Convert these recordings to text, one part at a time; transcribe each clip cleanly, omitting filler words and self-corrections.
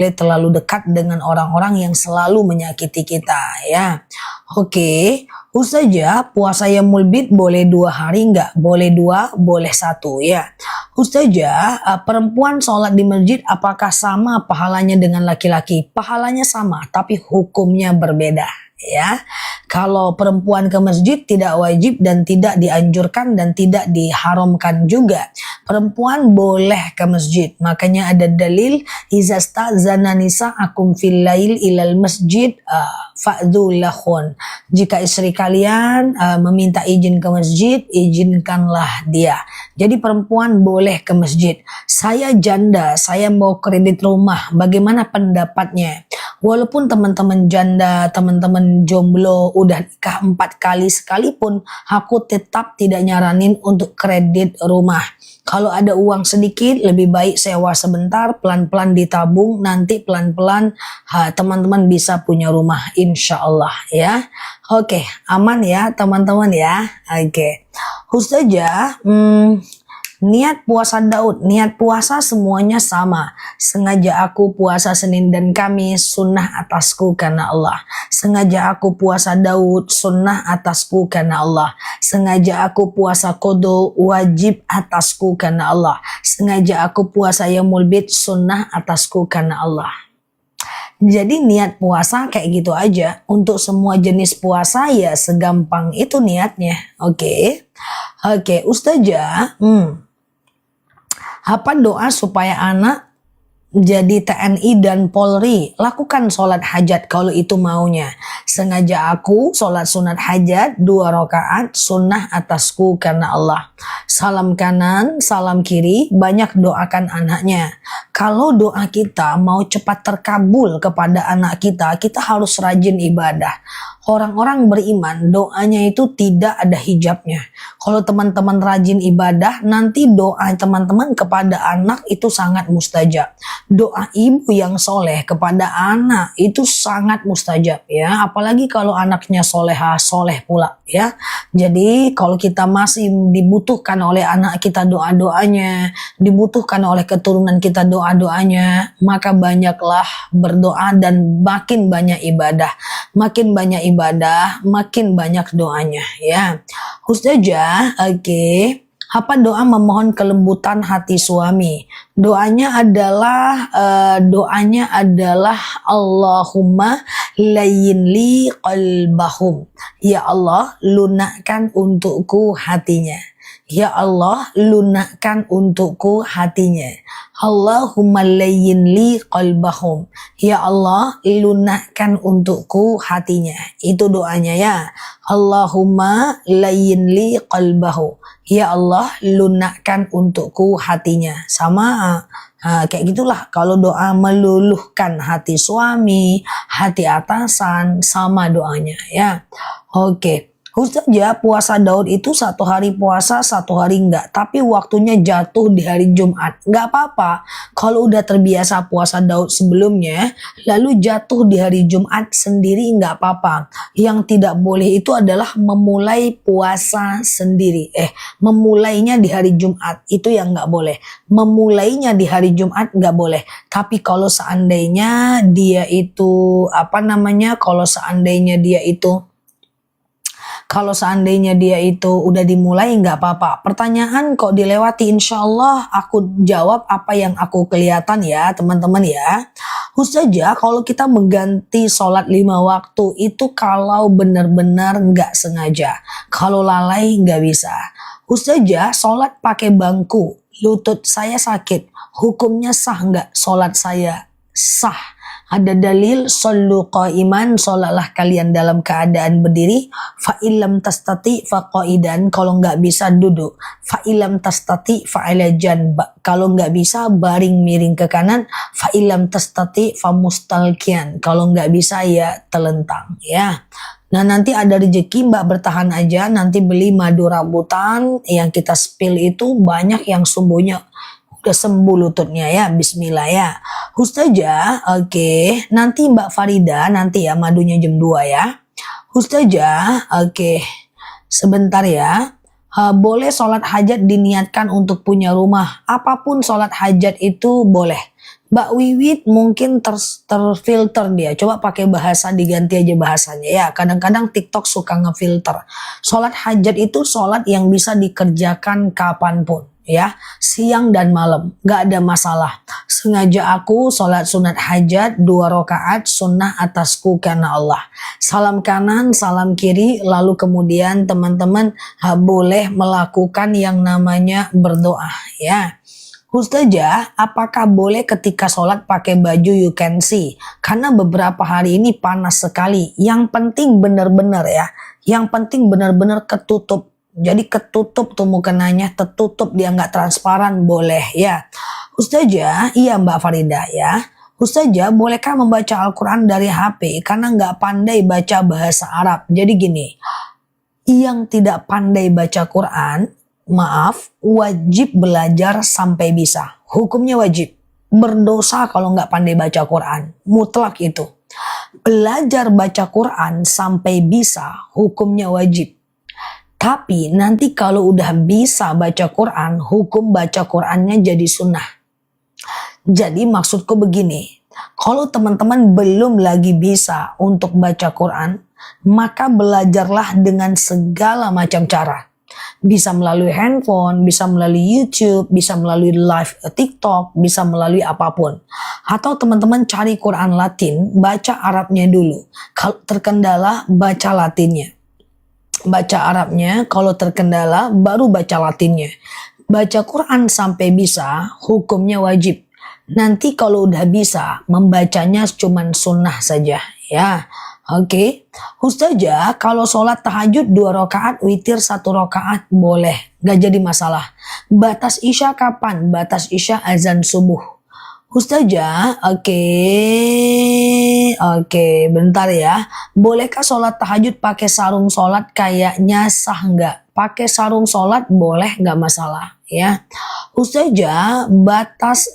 boleh terlalu dekat dengan orang-orang yang selalu menyakiti kita ya. Oke, Ustazah, puasa Yaumul Bid boleh 2 hari nggak? Boleh 2, boleh 1 ya. Ustazah, perempuan sholat di masjid apakah sama pahalanya dengan laki-laki? Pahalanya sama, tapi hukumnya berbeda ya. Kalau perempuan ke masjid tidak wajib dan tidak dianjurkan dan tidak diharamkan juga. Perempuan boleh ke masjid. Makanya ada dalil izastazana nisa'akum fil lail ilal masjid fa'dhu lahun. Jika istri kalian meminta izin ke masjid, izinkanlah dia. Jadi perempuan boleh ke masjid. Saya janda, saya mau kredit rumah. Bagaimana pendapatnya? Walaupun teman-teman janda, teman-teman jomblo udah nikah 4 kali sekalipun, aku tetap tidak nyaranin untuk kredit rumah. Kalau ada uang sedikit, lebih baik sewa sebentar, pelan-pelan ditabung, nanti pelan-pelan teman-teman bisa punya rumah, insya Allah ya. Oke, aman ya teman-teman ya. Oke, Ustazah, niat puasa Daud, niat puasa semuanya sama. Sengaja aku puasa Senin dan Kamis, sunnah atasku karena Allah. Sengaja aku puasa Daud, sunnah atasku karena Allah. Sengaja aku puasa Qadha, wajib atasku karena Allah. Sengaja aku puasa Yaumul Bid, sunnah atasku karena Allah. Jadi niat puasa kayak gitu aja. Untuk semua jenis puasa ya segampang itu niatnya. Oke, Ustazah, apa doa supaya anak jadi TNI dan Polri? Lakukan sholat hajat kalau itu maunya. Sengaja aku sholat sunat hajat 2 rakaat, sunnah atasku karena Allah. Salam kanan, salam kiri, banyak doakan anaknya. Kalau doa kita mau cepat terkabul kepada anak kita, kita harus rajin ibadah. Orang-orang beriman doanya itu tidak ada hijabnya. Kalau teman-teman rajin ibadah, nanti doa teman-teman kepada anak itu sangat mustajab. Doa ibu yang soleh kepada anak itu sangat mustajab ya. Apalagi kalau anaknya solehah, soleh pula ya. Jadi kalau kita masih dibutuhkan oleh anak kita doa-doanya, dibutuhkan oleh keturunan kita doa-doanya, maka banyaklah berdoa dan makin banyak ibadah. Makin banyak ibadah, makin banyak doanya ya. Ustazah, oke. Apa doa memohon kelembutan hati suami? Doanya adalah Allahumma layyin li qalbahum. Ya Allah, lunakkan untukku hatinya. Ya Allah, lunakkan untukku hatinya. Allahumma layyin li qalbahum. Ya Allah, lunakkan untukku hatinya. Itu doanya ya. Allahumma layyin li qalbahu. Ya Allah, lunakkan untukku hatinya. Sama kayak gitulah kalau doa meluluhkan hati suami, hati atasan, sama doanya ya. Oke. Ustazah, puasa Daud itu 1 hari puasa, 1 hari enggak. Tapi waktunya jatuh di hari Jumat. Enggak apa-apa. Kalau udah terbiasa puasa Daud sebelumnya, lalu jatuh di hari Jumat sendiri enggak apa-apa. Yang tidak boleh itu adalah memulai puasa sendiri. Memulainya di hari Jumat. Itu yang enggak boleh. Memulainya di hari Jumat enggak boleh. Tapi kalau seandainya dia itu, kalau seandainya dia itu udah dimulai nggak apa-apa. Pertanyaan kok dilewati, insya Allah aku jawab apa yang aku kelihatan ya teman-teman ya. Ustazah, kalau kita mengganti sholat 5 waktu itu kalau benar-benar nggak sengaja. Kalau lalai nggak bisa. Ustazah, sholat pakai bangku, lutut saya sakit. Hukumnya sah nggak sholat saya? Sah. Ada dalil, shollu qa'iman, sholatlah kalian dalam keadaan berdiri. Fa'ilam tastati faqa'idan, kalau nggak bisa duduk. Fa'ilam tastati fa'ala janba, kalau nggak bisa baring miring ke kanan. Fa'ilam tastati famustalkian, kalau nggak bisa ya telentang ya. Nah nanti ada rezeki mbak bertahan aja, nanti beli madu rambutan yang kita spill itu banyak yang sumbunya udah sembuh lututnya ya, bismillah ya. Ustazah, oke. Nanti Mbak Farida, nanti ya madunya jam 2 ya. Ustazah, oke. Sebentar ya. Boleh sholat hajat diniatkan untuk punya rumah. Apapun sholat hajat itu boleh. Mbak Wiwit mungkin terfilter dia. Coba pakai bahasa, diganti aja bahasanya ya. Kadang-kadang TikTok suka ngefilter. Sholat hajat itu sholat yang bisa dikerjakan kapanpun ya, siang dan malam, gak ada masalah. Sengaja aku sholat sunat hajat 2 rakaat sunnah atasku karena Allah. Salam kanan, salam kiri, lalu kemudian teman-teman boleh melakukan yang namanya berdoa ya. Ustazah, apakah boleh ketika sholat pakai baju you can see? Karena beberapa hari ini panas sekali. Yang penting benar-benar ya. Yang penting benar-benar ketutup. Jadi ketutup tuh mukenanya, tertutup, dia nggak transparan, boleh ya. Ustazah, iya Mbak Farida ya. Ustazah, bolehkah membaca Al-Quran dari HP? Karena nggak pandai baca bahasa Arab. Jadi gini, yang tidak pandai baca Quran, maaf, wajib belajar sampai bisa. Hukumnya wajib. Berdosa kalau nggak pandai baca Quran. Mutlak itu. Belajar baca Quran sampai bisa, hukumnya wajib. Tapi nanti kalau udah bisa baca Quran, hukum baca Qurannya jadi sunnah. Jadi maksudku begini, kalau teman-teman belum lagi bisa untuk baca Quran, maka belajarlah dengan segala macam cara. Bisa melalui handphone, bisa melalui YouTube, bisa melalui live TikTok, bisa melalui apapun. Atau teman-teman cari Quran Latin, baca Arabnya dulu. Kalau terkendala, baca Latinnya. Baca Arabnya, kalau terkendala baru baca Latinnya. Baca Quran sampai bisa, hukumnya wajib. Nanti kalau udah bisa, membacanya cuman sunnah saja ya. Oke. Ustazah, kalau sholat tahajud 2 rakaat, witir 1 rakaat boleh, gak jadi masalah. Batas isya kapan? Batas isya azan subuh. Ustazah, oke, bentar ya. Bolehkah sholat tahajud pakai sarung sholat? Kayaknya sah nggak? Pakai sarung sholat boleh, nggak masalah ya. Ustazah, batas,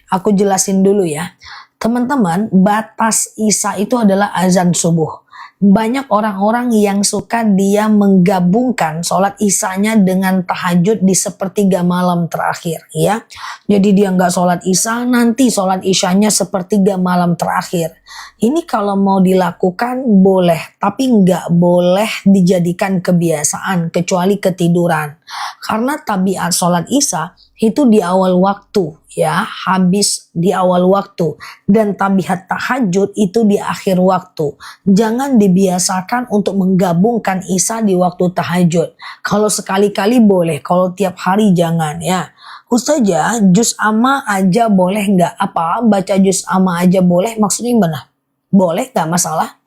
aku jelasin dulu ya. Teman-teman, batas isya itu adalah azan subuh. Banyak orang-orang yang suka dia menggabungkan sholat isyanya dengan tahajud di sepertiga malam terakhir ya. Jadi dia nggak sholat isya, nanti sholat isyanya sepertiga malam terakhir. Ini kalau mau dilakukan boleh, tapi nggak boleh dijadikan kebiasaan kecuali ketiduran. Karena tabiat sholat isya itu di awal waktu ya, habis di awal waktu, dan tabiat tahajud itu di akhir waktu. Jangan dibiasakan untuk menggabungkan isya di waktu tahajud. Kalau sekali-kali boleh, kalau tiap hari jangan ya. Ustazah, juz amma aja boleh nggak? Apa baca juz amma aja boleh? Maksudnya gimana? Boleh, nggak masalah.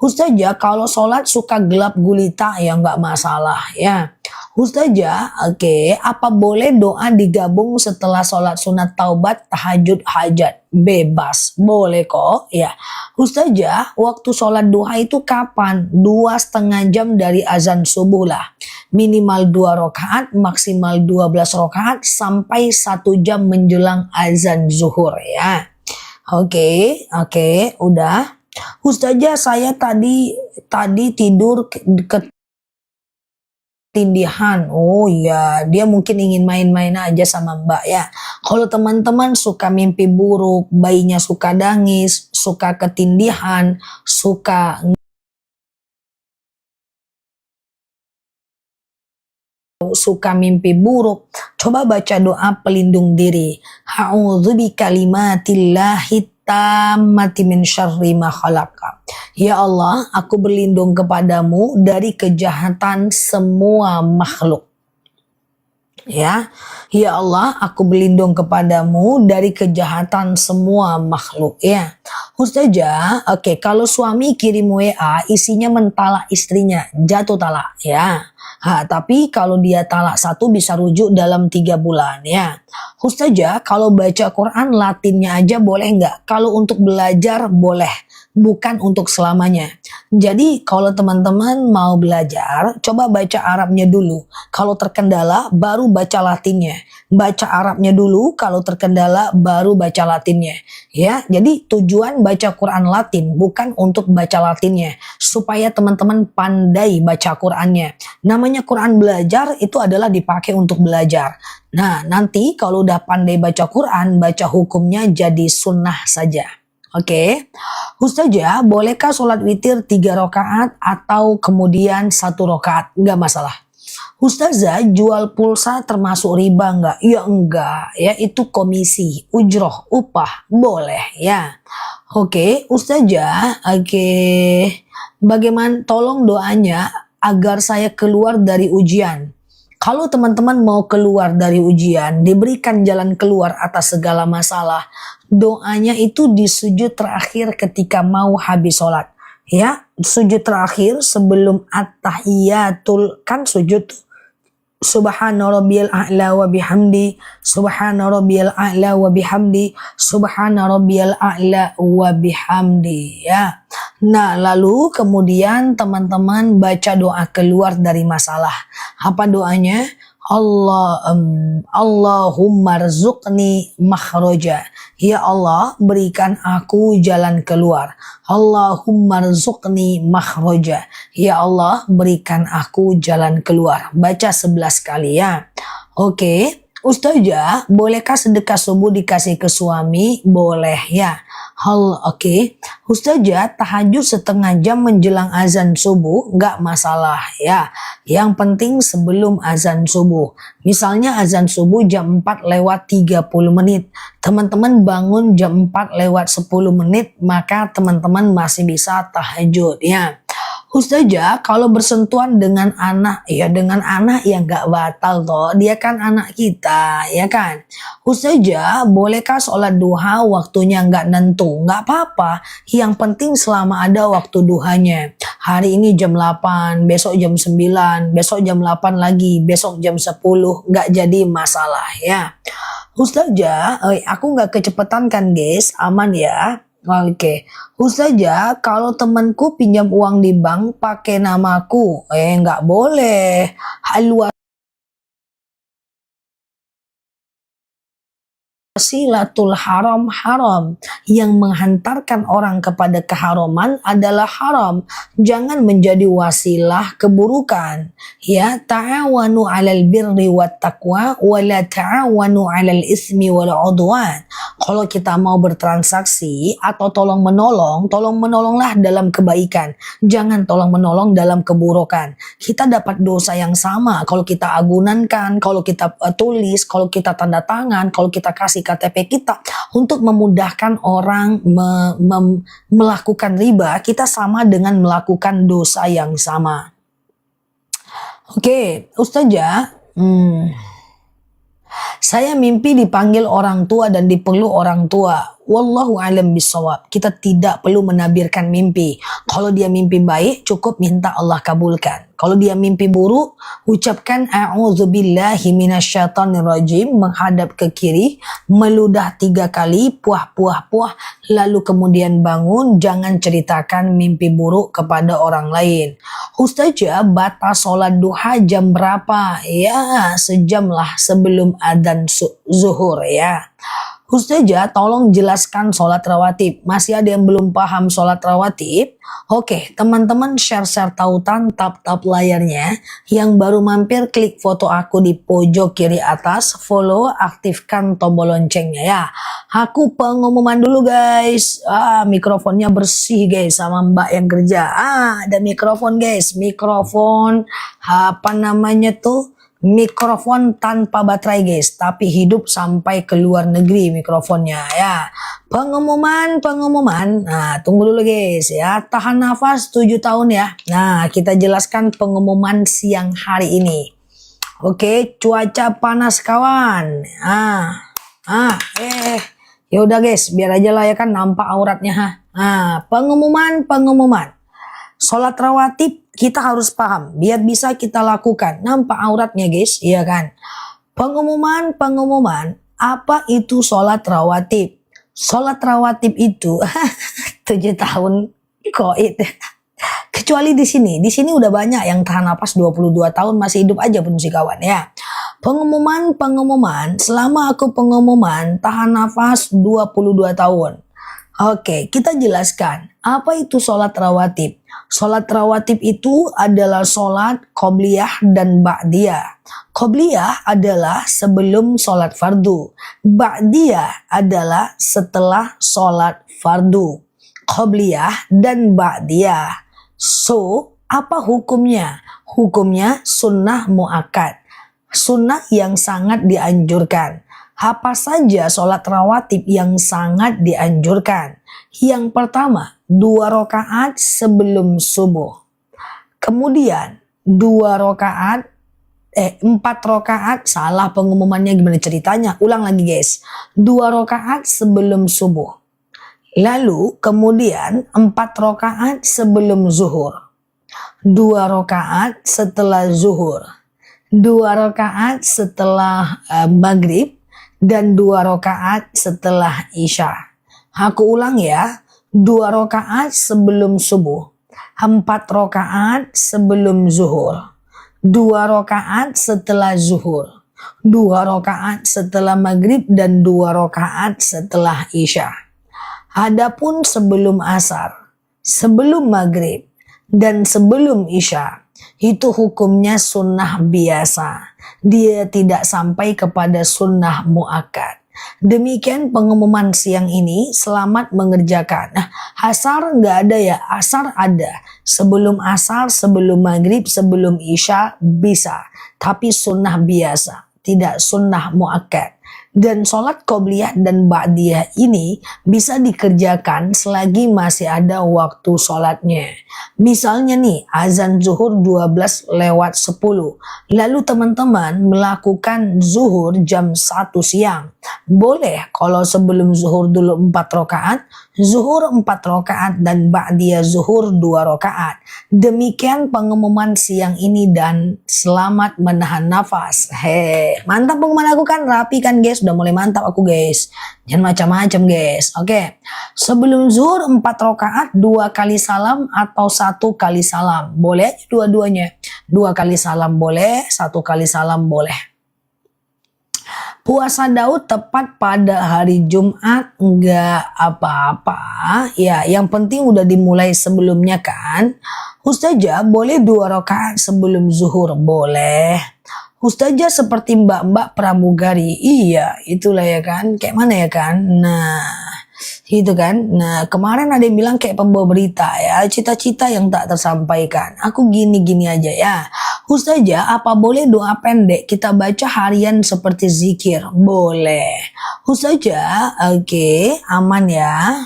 Ustazah, kalau sholat suka gelap gulita ya nggak masalah ya. Ustazah, apa boleh doa digabung setelah sholat sunat taubat, tahajud, hajat? Bebas, boleh kok ya. Ustazah, waktu sholat duha itu kapan? 2,5 jam dari azan subuh lah. Minimal 2 rakaat, maksimal 12 rakaat sampai 1 jam menjelang azan zuhur ya. Oke, udah. Ustazah, saya tadi tidur ketindihan. Oh iya, dia mungkin ingin main-main aja sama Mbak ya. Kalau teman-teman suka mimpi buruk, bayinya suka nangis, suka ketindihan, suka mimpi buruk, coba baca doa pelindung diri. A'udzu bikalimatillahi tammati min syarri ma khalaqa. Ya Allah, aku berlindung kepadamu dari kejahatan semua makhluk. Ya Allah, aku berlindung kepadamu dari kejahatan semua makhluk ya. Ustazah, kalau suami kirim WA isinya mentalak istrinya, jatuh talak ya. Tapi kalau dia talak 1 bisa rujuk dalam 3 bulan ya. Ustazah, kalau baca Quran Latinnya aja boleh nggak? Kalau untuk belajar boleh, bukan untuk selamanya. Jadi kalau teman-teman mau belajar, coba baca Arabnya dulu. Kalau terkendala baru baca Latinnya. Baca Arabnya dulu, kalau terkendala baru baca Latinnya. Ya, jadi tujuan baca Quran Latin bukan untuk baca Latinnya. supaya teman-teman pandai baca Qurannya. Namanya Quran belajar itu adalah dipakai untuk belajar. Nah, nanti kalau udah pandai baca Quran, baca hukumnya jadi sunnah saja. Oke, Ustazah, bolehkah sholat witir 3 rakaat atau kemudian 1 rakaat? Nggak masalah. Ustazah, jual pulsa termasuk riba nggak? Ya enggak, ya itu komisi, ujroh, upah, boleh ya. Oke, Ustazah, oke. Bagaimana, tolong doanya agar saya keluar dari ujian. Kalau teman-teman mau keluar dari ujian, diberikan jalan keluar atas segala masalah, doanya itu di sujud terakhir ketika mau habis sholat. Ya, sujud terakhir sebelum at-tahiyatul, kan sujud Subhana rabbiyal a'la wa bihamdi, Subhana rabbiyal a'la wa bihamdi, Subhana rabbiyal a'la wa bihamdi, ya. Nah, lalu kemudian teman-teman baca doa keluar dari masalah. Apa doanya? Allahumma rzuqni makhraja. Ya Allah, berikan aku jalan keluar. Allahumma rzuqni makhraja. Ya Allah, berikan aku jalan keluar. Baca 11 kali ya. Oke. Ustazah, bolehkah sedekah subuh dikasih ke suami? Boleh ya. Oke. Ustazah, tahajud setengah jam menjelang azan subuh nggak masalah ya. Yang penting sebelum azan subuh. Misalnya azan subuh jam 4 lewat 30 menit. Teman-teman bangun jam 4 lewat 10 menit, maka teman-teman masih bisa tahajud ya. Ustazah, kalau bersentuhan dengan anak, ya dengan anak yang gak batal toh, dia kan anak kita, ya kan. Ustazah, bolehkah sholat duha waktunya gak nentu? Gak apa-apa, yang penting selama ada waktu duhanya. Hari ini jam 8, besok jam 9, besok jam 8 lagi, besok jam 10, gak jadi masalah ya. Ustazah, aku gak kecepatan kan guys, aman ya. Oke, Ustazah, kalau temanku pinjam uang di bank pakai namaku, nggak boleh. Wasilatul haram haram, yang menghantarkan orang kepada keharaman adalah haram. Jangan menjadi wasilah keburukan. Ya, ta'awanu 'alal birri wat taqwa wa la ta'awanu 'alal ismi wal 'udwan. Kalau kita mau bertransaksi atau tolong menolonglah dalam kebaikan. Jangan tolong menolong dalam keburukan. Kita dapat dosa yang sama kalau kita agunankan, kalau kita tulis, kalau kita tanda tangan, kalau kita kasih KTP kita untuk memudahkan orang melakukan riba, kita sama dengan melakukan dosa yang sama. Oke, Ustazah, saya mimpi dipanggil orang tua dan dipeluk orang tua. Wallahu alam bisawab. Kita tidak perlu menabirkan mimpi. Kalau dia mimpi baik, cukup minta Allah kabulkan. Kalau dia mimpi buruk, ucapkan a'udzubillahi minasyaitonirrajim, menghadap ke kiri, meludah 3 kali, puah, lalu kemudian bangun. Jangan ceritakan mimpi buruk kepada orang lain. Ustazah, batas sholat duha jam berapa? Ya, sejam lah sebelum adzan zuhur ya. Ustazah, tolong jelaskan sholat rawatib. Masih ada yang belum paham sholat rawatib? Oke, teman-teman share tautan, tap layarnya. Yang baru mampir, klik foto aku di pojok kiri atas, follow, aktifkan tombol loncengnya ya. Aku pengumuman dulu guys. Mikrofonnya bersih guys sama mbak yang kerja. Ada mikrofon guys, mikrofon apa namanya tuh? Mikrofon tanpa baterai guys, tapi hidup sampai ke luar negeri mikrofonnya ya. Pengumuman. Nah, tunggu dulu guys ya. Tahan nafas 7 tahun ya. Nah, kita jelaskan pengumuman siang hari ini. Oke, cuaca panas kawan. Ya udah guys, biar aja lah ya kan nampak auratnya. Pengumuman. Sholat rawatib kita harus paham biar bisa kita lakukan. Nampak auratnya guys, iya kan? Pengumuman. Apa itu sholat rawatib? Sholat rawatib itu 7 tahun koit. Kecuali di sini udah banyak yang tahan napas 22 tahun masih hidup aja pun si kawan ya. Pengumuman, selama aku pengumuman tahan nafas 22 tahun. Oke, kita jelaskan. Apa itu sholat rawatib? Sholat rawatib itu adalah sholat qobliyah dan ba'diyah. Qobliyah adalah sebelum sholat fardu. Ba'diyah adalah setelah sholat fardu. Qobliyah dan ba'diyah. So, apa hukumnya? Hukumnya sunnah mu'akkad. Sunnah yang sangat dianjurkan. Apa saja sholat rawatib yang sangat dianjurkan? Yang pertama, 2 rakaat sebelum subuh. Kemudian 4 rakaat, salah pengumumannya gimana ceritanya? Ulang lagi guys. 2 rakaat sebelum subuh. Lalu kemudian 4 rakaat sebelum zuhur. 2 rakaat setelah zuhur. 2 rakaat setelah maghrib. Dan 2 rakaat setelah isya. Aku ulang ya. 2 rakaat sebelum subuh. 4 rakaat sebelum zuhur. 2 rakaat setelah zuhur. 2 rakaat setelah maghrib dan 2 rakaat setelah isya. Adapun sebelum asar, sebelum maghrib, dan sebelum isya, itu hukumnya sunnah biasa. Dia tidak sampai kepada sunnah mu'akkad. Demikian pengumuman siang ini. Selamat mengerjakan. Nah, asar nggak ada ya? Asar ada. Sebelum asar, sebelum maghrib, sebelum isya bisa. Tapi sunnah biasa, tidak sunnah mu'akkad. Dan sholat qobliyah dan ba'diyah ini bisa dikerjakan selagi masih ada waktu sholatnya. Misalnya nih, azan zuhur 12:10. Lalu teman-teman melakukan zuhur jam 1 siang. Boleh kalau sebelum zuhur dulu 4 rakaat, zuhur 4 rakaat dan ba'diyah zuhur 2 rakaat. Demikian pengumuman siang ini dan selamat menahan nafas. Mantap pengumuman aku kan, rapi kan guys? Udah mulai mantap aku guys. Jangan macam-macam guys. Oke. Sebelum zuhur 4 rakaat 2 kali salam atau 1 kali salam. Boleh dua-duanya. 2 kali salam boleh, 1 kali salam boleh. Puasa Daud tepat pada hari Jumat enggak apa-apa. Ya, yang penting udah dimulai sebelumnya kan. Ustazah boleh 2 rakaat sebelum zuhur? Boleh. Ustazah seperti mbak-mbak pramugari. Iya, itulah ya kan. Kayak mana ya kan? Nah, itu kan. Nah, kemarin ada yang bilang kayak pembawa berita ya. Cita-cita yang tak tersampaikan. Aku gini-gini aja ya. Ustazah, apa boleh doa pendek kita baca harian seperti zikir? Boleh. Ustazah, oke, aman ya.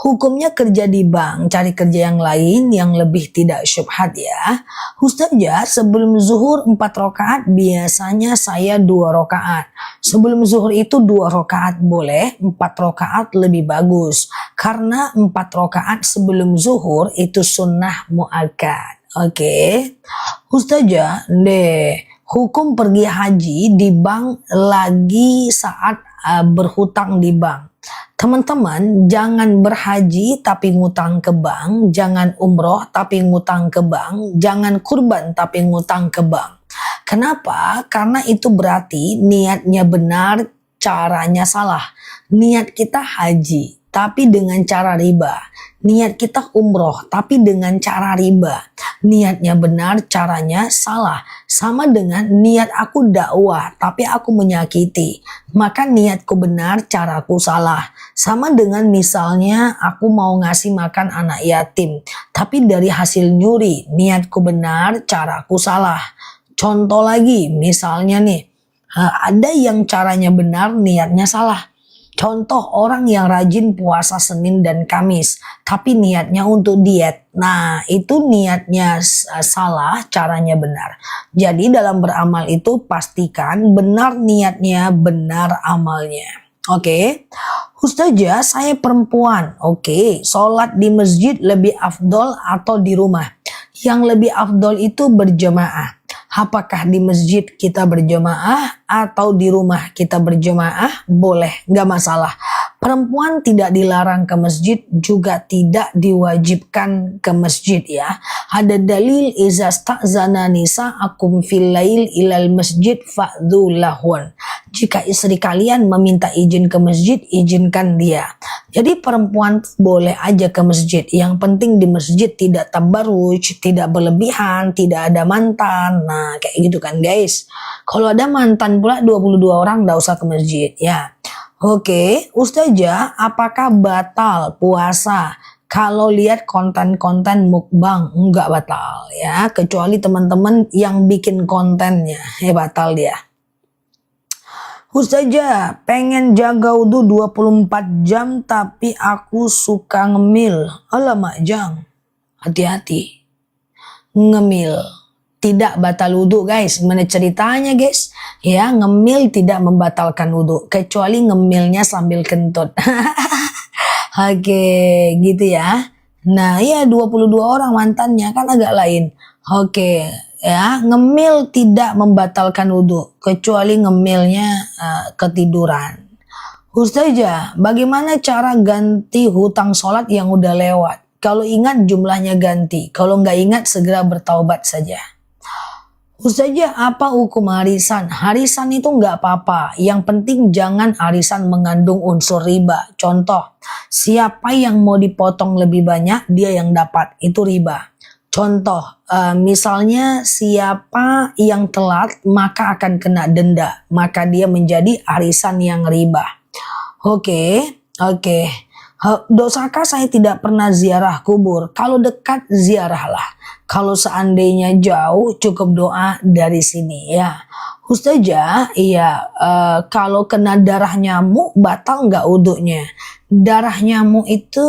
Hukumnya kerja di bank, cari kerja yang lain yang lebih tidak syubhat ya. Ustazah, sebelum zuhur 4 rakaat biasanya saya 2 rakaat. Sebelum zuhur itu 2 rakaat boleh, 4 rakaat lebih bagus. Karena 4 rakaat sebelum zuhur itu sunnah mu'akkad. Oke. Ustazah, hukum pergi haji di bank lagi saat berhutang di bank. Teman-teman, jangan berhaji tapi ngutang ke bank, jangan umroh tapi ngutang ke bank, jangan kurban tapi ngutang ke bank. Kenapa? Karena itu berarti niatnya benar, caranya salah. Niat kita haji, tapi dengan cara riba. Niat kita umroh, tapi dengan cara riba. Niatnya benar, caranya salah. Sama dengan niat aku dakwah, tapi aku menyakiti. Maka niatku benar, caraku salah. Sama dengan misalnya aku mau ngasih makan anak yatim, tapi dari hasil nyuri, niatku benar, caraku salah. Contoh lagi, misalnya nih, ada yang caranya benar, niatnya salah. Contoh orang yang rajin puasa Senin dan Kamis, tapi niatnya untuk diet. Nah, itu niatnya salah, caranya benar. Jadi dalam beramal itu pastikan benar niatnya, benar amalnya. Oke. Ustazah, saya perempuan. Oke, sholat di masjid lebih afdol atau di rumah? Yang lebih afdol itu berjamaah. Apakah di masjid kita berjamaah atau di rumah kita berjamaah? Boleh, nggak masalah. Perempuan tidak dilarang ke masjid, juga tidak diwajibkan ke masjid ya. Ada dalil iza sta'zana nisa'akum fil lail ilal masjid fa'dhu lahun. Jika istri kalian meminta izin ke masjid, izinkan dia. Jadi perempuan boleh aja ke masjid. Yang penting di masjid tidak tabarruj, tidak berlebihan, tidak ada mantan. Nah, kayak gitu kan guys. Kalau ada mantan pula 22 orang, nggak usah ke masjid ya. Oke, Ustazah, apakah batal puasa kalau lihat konten-konten mukbang? Enggak batal ya, kecuali teman-teman yang bikin kontennya, ya batal dia. Ustazah, pengen jaga wudhu 24 jam tapi aku suka ngemil. Alamak Jang, hati-hati. Ngemil tidak batal wudhu guys. Mana ceritanya guys? Ya, ngemil tidak membatalkan wudhu kecuali ngemilnya sambil kentut. Oke, gitu ya. Nah, ya 22 orang mantannya kan agak lain. Oke, ya, ngemil tidak membatalkan wudhu kecuali ngemilnya ketiduran. Ustazah, bagaimana cara ganti hutang sholat yang udah lewat? Kalau ingat jumlahnya ganti, kalau nggak ingat segera bertaubat saja. Ustazah, apa hukum harisan? Harisan itu nggak apa-apa. Yang penting jangan harisan mengandung unsur riba. Contoh, siapa yang mau dipotong lebih banyak, dia yang dapat. Itu riba. Contoh, misalnya siapa yang telat, maka akan kena denda. Maka dia menjadi harisan yang riba. Oke. Dosakah saya tidak pernah ziarah kubur? Kalau dekat, ziarahlah. Kalau seandainya jauh, cukup doa dari sini ya. Ustazah, iya, kalau kena darah nyamuk, batal nggak wudhunya? Darah nyamuk itu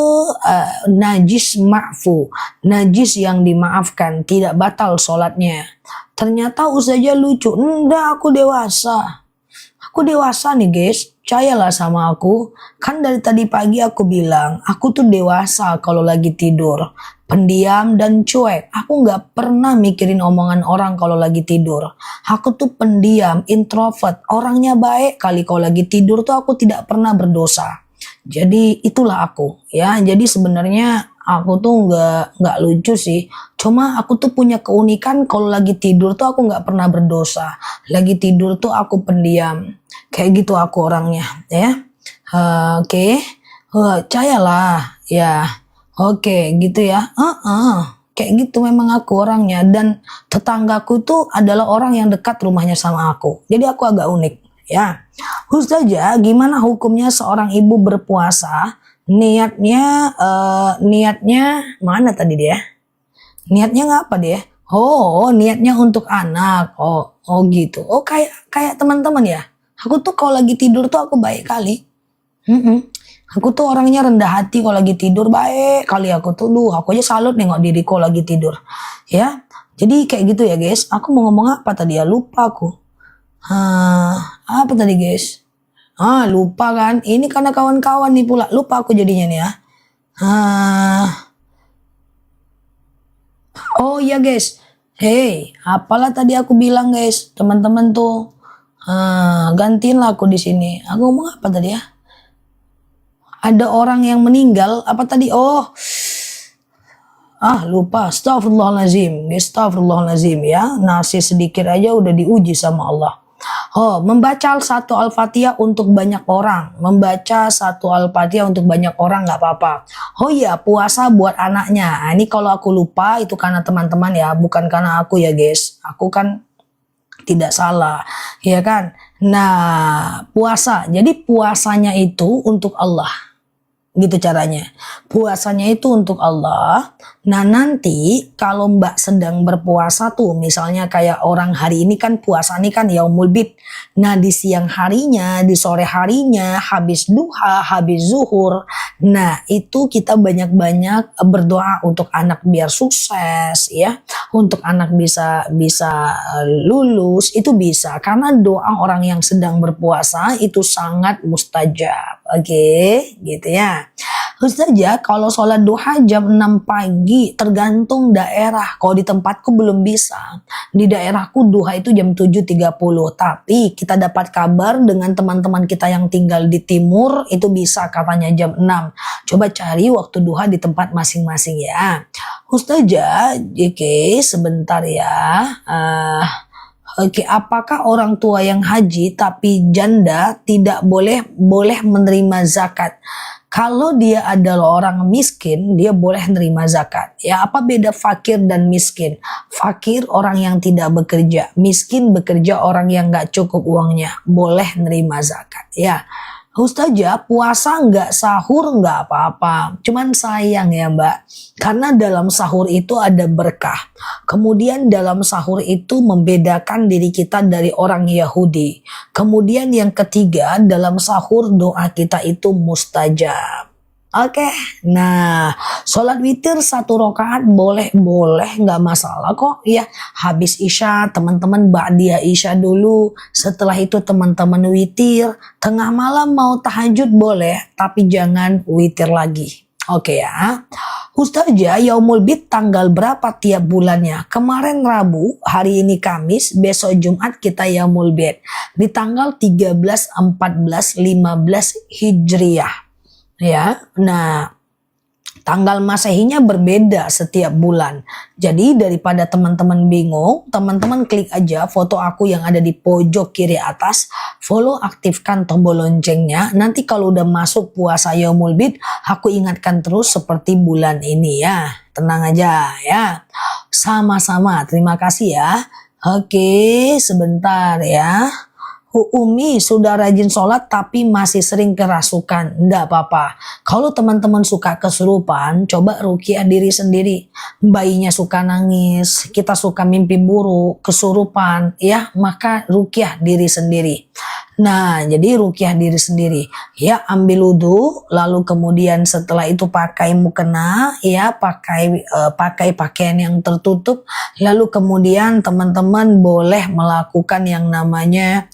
najis ma'fu, najis yang dimaafkan, tidak batal sholatnya. Ternyata Ustazah lucu, enggak, aku dewasa. Aku dewasa nih guys, percayalah sama aku. Kan dari tadi pagi aku bilang, aku tuh dewasa kalau lagi tidur. Pendiam dan cuek. Aku gak pernah mikirin omongan orang kalau lagi tidur. Aku tuh pendiam, introvert. Orangnya baik kali kalau lagi tidur tuh aku tidak pernah berdosa. Jadi itulah aku ya. Jadi sebenarnya aku tuh nggak lucu sih. Cuma aku tuh punya keunikan kalau lagi tidur tuh aku nggak pernah berdosa. Lagi tidur tuh aku pendiam. Kayak gitu aku orangnya ya. Oke. Percayalah ya. Oke gitu ya. Kayak gitu memang aku orangnya. Dan tetanggaku tuh adalah orang yang dekat rumahnya sama aku. Jadi aku agak unik ya. Ustazah, gimana hukumnya seorang ibu berpuasa? Niatnya mana tadi dia? Niatnya ngapa dia? Oh, niatnya untuk anak. Oh gitu. Oh, kayak teman-teman ya. Aku tuh kalau lagi tidur tuh aku baik kali. Aku tuh orangnya rendah hati kalau lagi tidur, baik kali aku tuh. Aku aja salut nengok diriku lagi tidur. Ya. Jadi kayak gitu ya, guys. Aku mau ngomong apa tadi ya? Lupa aku. Apa tadi, guys? Lupa kan? Ini karena kawan-kawan nih pula. Lupa aku jadinya nih ya. Oh iya guys. Hey, apalah tadi aku bilang guys, teman-teman tuh. Gantiin lah aku di sini. Aku ngomong apa tadi ya? Ada orang yang meninggal. Apa tadi? Oh. Lupa. Astagfirullahaladzim. Astagfirullahaladzim ya. Nasi sedikit aja udah diuji sama Allah. Membaca satu Al-Fatihah untuk banyak orang. Membaca satu Al-Fatihah untuk banyak orang nggak apa-apa. Oh iya, puasa buat anaknya. Ini kalau aku lupa itu karena teman-teman ya, bukan karena aku ya guys. Aku kan tidak salah, ya kan? Nah, puasa. Jadi puasanya itu untuk Allah. Gitu caranya. Puasanya itu untuk Allah. Nah nanti kalau Mbak sedang berpuasa tuh, misalnya kayak orang hari ini kan puasa nih kan Yaumul Bid. Nah di siang harinya, di sore harinya, habis duha, habis zuhur. Nah itu kita banyak-banyak berdoa untuk anak biar sukses ya. Untuk anak bisa lulus itu bisa. Karena doa orang yang sedang berpuasa itu sangat mustajab. Oke, gitu ya. Ustazah, kalau sholat duha jam 6 pagi tergantung daerah. Kalau di tempatku belum bisa. Di daerahku duha itu jam 7.30. Tapi kita dapat kabar dengan teman-teman kita yang tinggal di timur itu bisa katanya jam 6. Coba cari waktu duha di tempat masing-masing ya. Ustazah, oke, sebentar ya. Oke, apakah orang tua yang haji tapi janda tidak boleh menerima zakat? Kalau dia adalah orang miskin, dia boleh menerima zakat. Ya, apa beda fakir dan miskin? Fakir orang yang tidak bekerja, miskin bekerja orang yang nggak cukup uangnya, boleh menerima zakat. Ya, Ustazah, puasa nggak sahur nggak apa-apa. Cuman sayang ya Mbak, karena dalam sahur itu ada berkah. Kemudian dalam sahur itu membedakan diri kita dari orang Yahudi. Kemudian yang ketiga, dalam sahur doa kita itu mustajab. Oke, nah sholat witir 1 rakaat boleh nggak masalah kok ya. Habis isya teman-teman ba'diyah isya dulu, setelah itu teman-teman witir, tengah malam mau tahajud boleh, tapi jangan witir lagi. Oke ya. Ustazah, Yaumul Bid tanggal berapa tiap bulannya? Kemarin Rabu, hari ini Kamis, besok Jumat kita Yaumul Bid. Di tanggal 13, 14, 15 Hijriah. Ya, nah tanggal Masehinya berbeda setiap bulan. Jadi daripada teman-teman bingung, teman-teman klik aja foto aku yang ada di pojok kiri atas, follow, aktifkan tombol loncengnya. Nanti kalau udah masuk puasa Yaumul Bid, aku ingatkan terus seperti bulan ini ya. Tenang aja ya. Sama-sama, terima kasih ya. Oke, sebentar ya. Umi sudah rajin sholat tapi masih sering kerasukan. Enggak apa-apa. Kalau teman-teman suka kesurupan, coba ruqyah diri sendiri. Bayinya suka nangis, kita suka mimpi buruk, kesurupan, ya maka ruqyah diri sendiri. Nah, jadi ruqyah diri sendiri. Ya, ambil wudhu, lalu kemudian setelah itu pakai mukena, ya pakai pakaian yang tertutup. Lalu kemudian teman-teman boleh melakukan yang namanya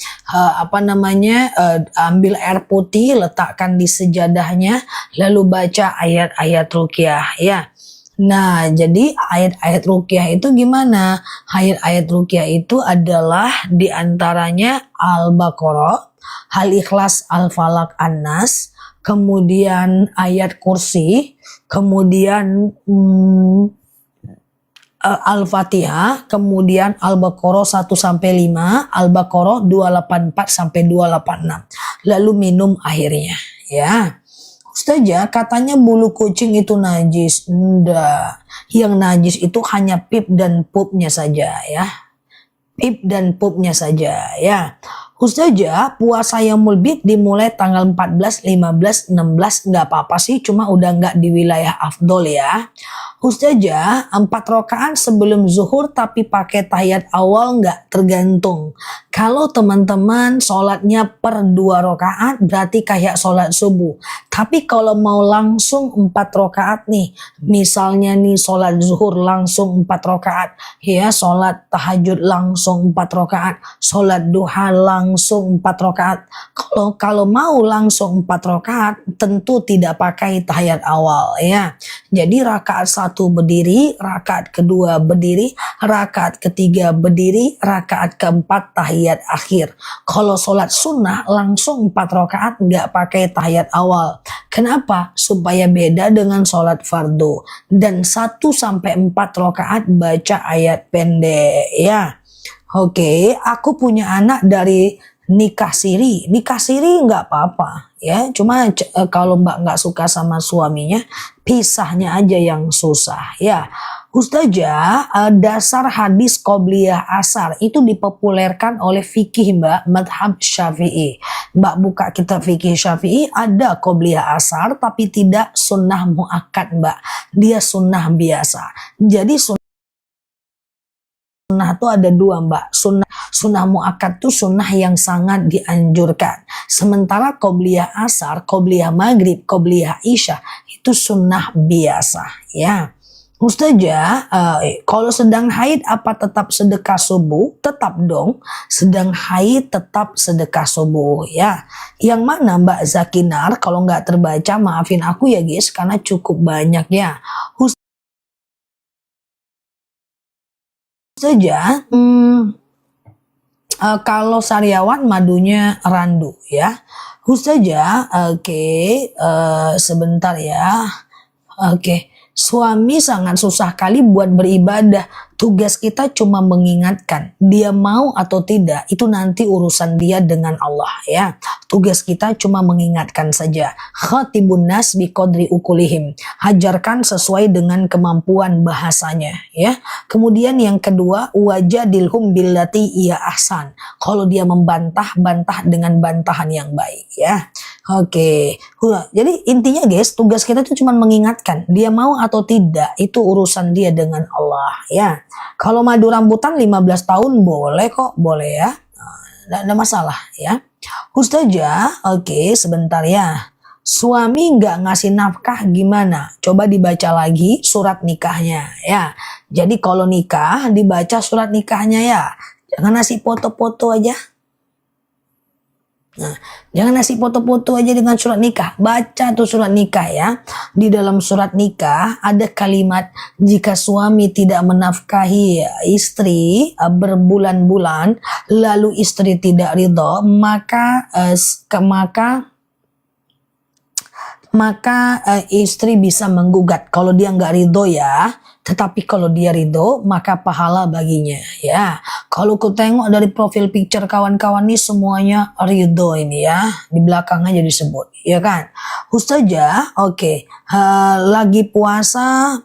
ambil air putih, letakkan di sejadahnya, lalu baca ayat-ayat ruqyah ya. Nah, jadi ayat-ayat ruqyah itu gimana? Ayat-ayat ruqyah itu adalah diantaranya Al-Baqarah, Al-Ikhlas, Al-Falaq, An-Nas, kemudian ayat kursi, kemudian Al-Fatihah, kemudian Al-Baqarah 1-5, Al-Baqarah 284-286. Lalu minum airnya, ya. Ustazah, katanya bulu kucing itu najis. Enggak. Yang najis itu hanya pip dan pupnya saja ya. Pip dan pupnya saja ya. Ustazah, puasa Yaumul Bid dimulai tanggal 14, 15, 16 nggak apa-apa sih, cuma udah nggak di wilayah afdol ya. Ustazah, 4 rakaat sebelum zuhur tapi pakai tahiyat awal nggak? Tergantung. Kalau teman-teman sholatnya per 2 rakaat berarti kayak sholat subuh. Tapi kalau mau langsung 4 rakaat nih, misalnya nih sholat zuhur langsung 4 rakaat, ya sholat tahajud langsung 4 rakaat, sholat duha langsung 4 rakaat. Kalau mau langsung 4 rakaat tentu tidak pakai tahiyat awal ya. Jadi rakaat 1 berdiri, rakaat kedua berdiri, rakaat ketiga berdiri, rakaat keempat tahiyat akhir. Kalau sholat sunnah langsung 4 rakaat nggak pakai tahiyat awal. Kenapa? Supaya beda dengan sholat fardu. Dan 1-4 rakaat baca ayat pendek ya. Oke, aku punya anak dari nikah siri. Nikah siri nggak apa-apa ya. Cuma kalau Mbak nggak suka sama suaminya, pisahnya aja yang susah ya. Ustazah, dasar hadis qobliyah asar itu dipopulerkan oleh fikih Mbak, madhab Syafi'i. Mbak buka kitab fikih Syafi'i, ada qobliyah asar tapi tidak sunnah muakkad Mbak. Dia sunnah biasa. Jadi sunnah itu ada 2 Mbak. Sunnah muakkad itu sunnah yang sangat dianjurkan. Sementara qobliyah asar, qobliyah maghrib, qobliyah isya itu sunnah biasa ya. Ustazah, kalau sedang haid apa tetap sedekah subuh? Tetap dong, sedang haid tetap sedekah subuh ya. Yang mana Mbak Zakinar? Kalau nggak terbaca maafin aku ya guys, karena cukup banyak ya. Ustazah, kalau sariawan madunya randu ya. Ustazah, oke, sebentar ya. Oke, suami sangat susah kali buat beribadah. Tugas kita cuma mengingatkan. Dia mau atau tidak, itu nanti urusan dia dengan Allah ya. Tugas kita cuma mengingatkan saja. Khatibun nas biqadri ukulihim. Hajarkan sesuai dengan kemampuan bahasanya ya. Kemudian yang kedua, wajadilhum billati iya ahsan. Kalau dia membantah, bantah dengan bantahan yang baik ya. Oke, jadi intinya guys, tugas kita itu cuma mengingatkan. Dia mau atau tidak, itu urusan dia dengan Allah ya. Kalau madu rambutan 15 tahun boleh kok, boleh ya. Nggak ada masalah ya. Ustazah, oke sebentar ya. Suami nggak ngasih nafkah gimana? Coba dibaca lagi surat nikahnya ya. Jadi kalau nikah dibaca surat nikahnya ya. Jangan ngasih foto-foto aja. Nah, jangan ngasih foto-foto aja dengan surat nikah. Baca tuh surat nikah ya. Di dalam surat nikah ada kalimat jika suami tidak menafkahi istri berbulan-bulan lalu istri tidak ridho maka istri bisa menggugat. Kalau dia nggak ridho ya, tetapi kalau dia ridho maka pahala baginya ya. Kalau ku tengok dari profil picture kawan-kawan ini semuanya ridho ini ya, di belakangnya jadi disebut ya kan. Ustazah, oke, lagi puasa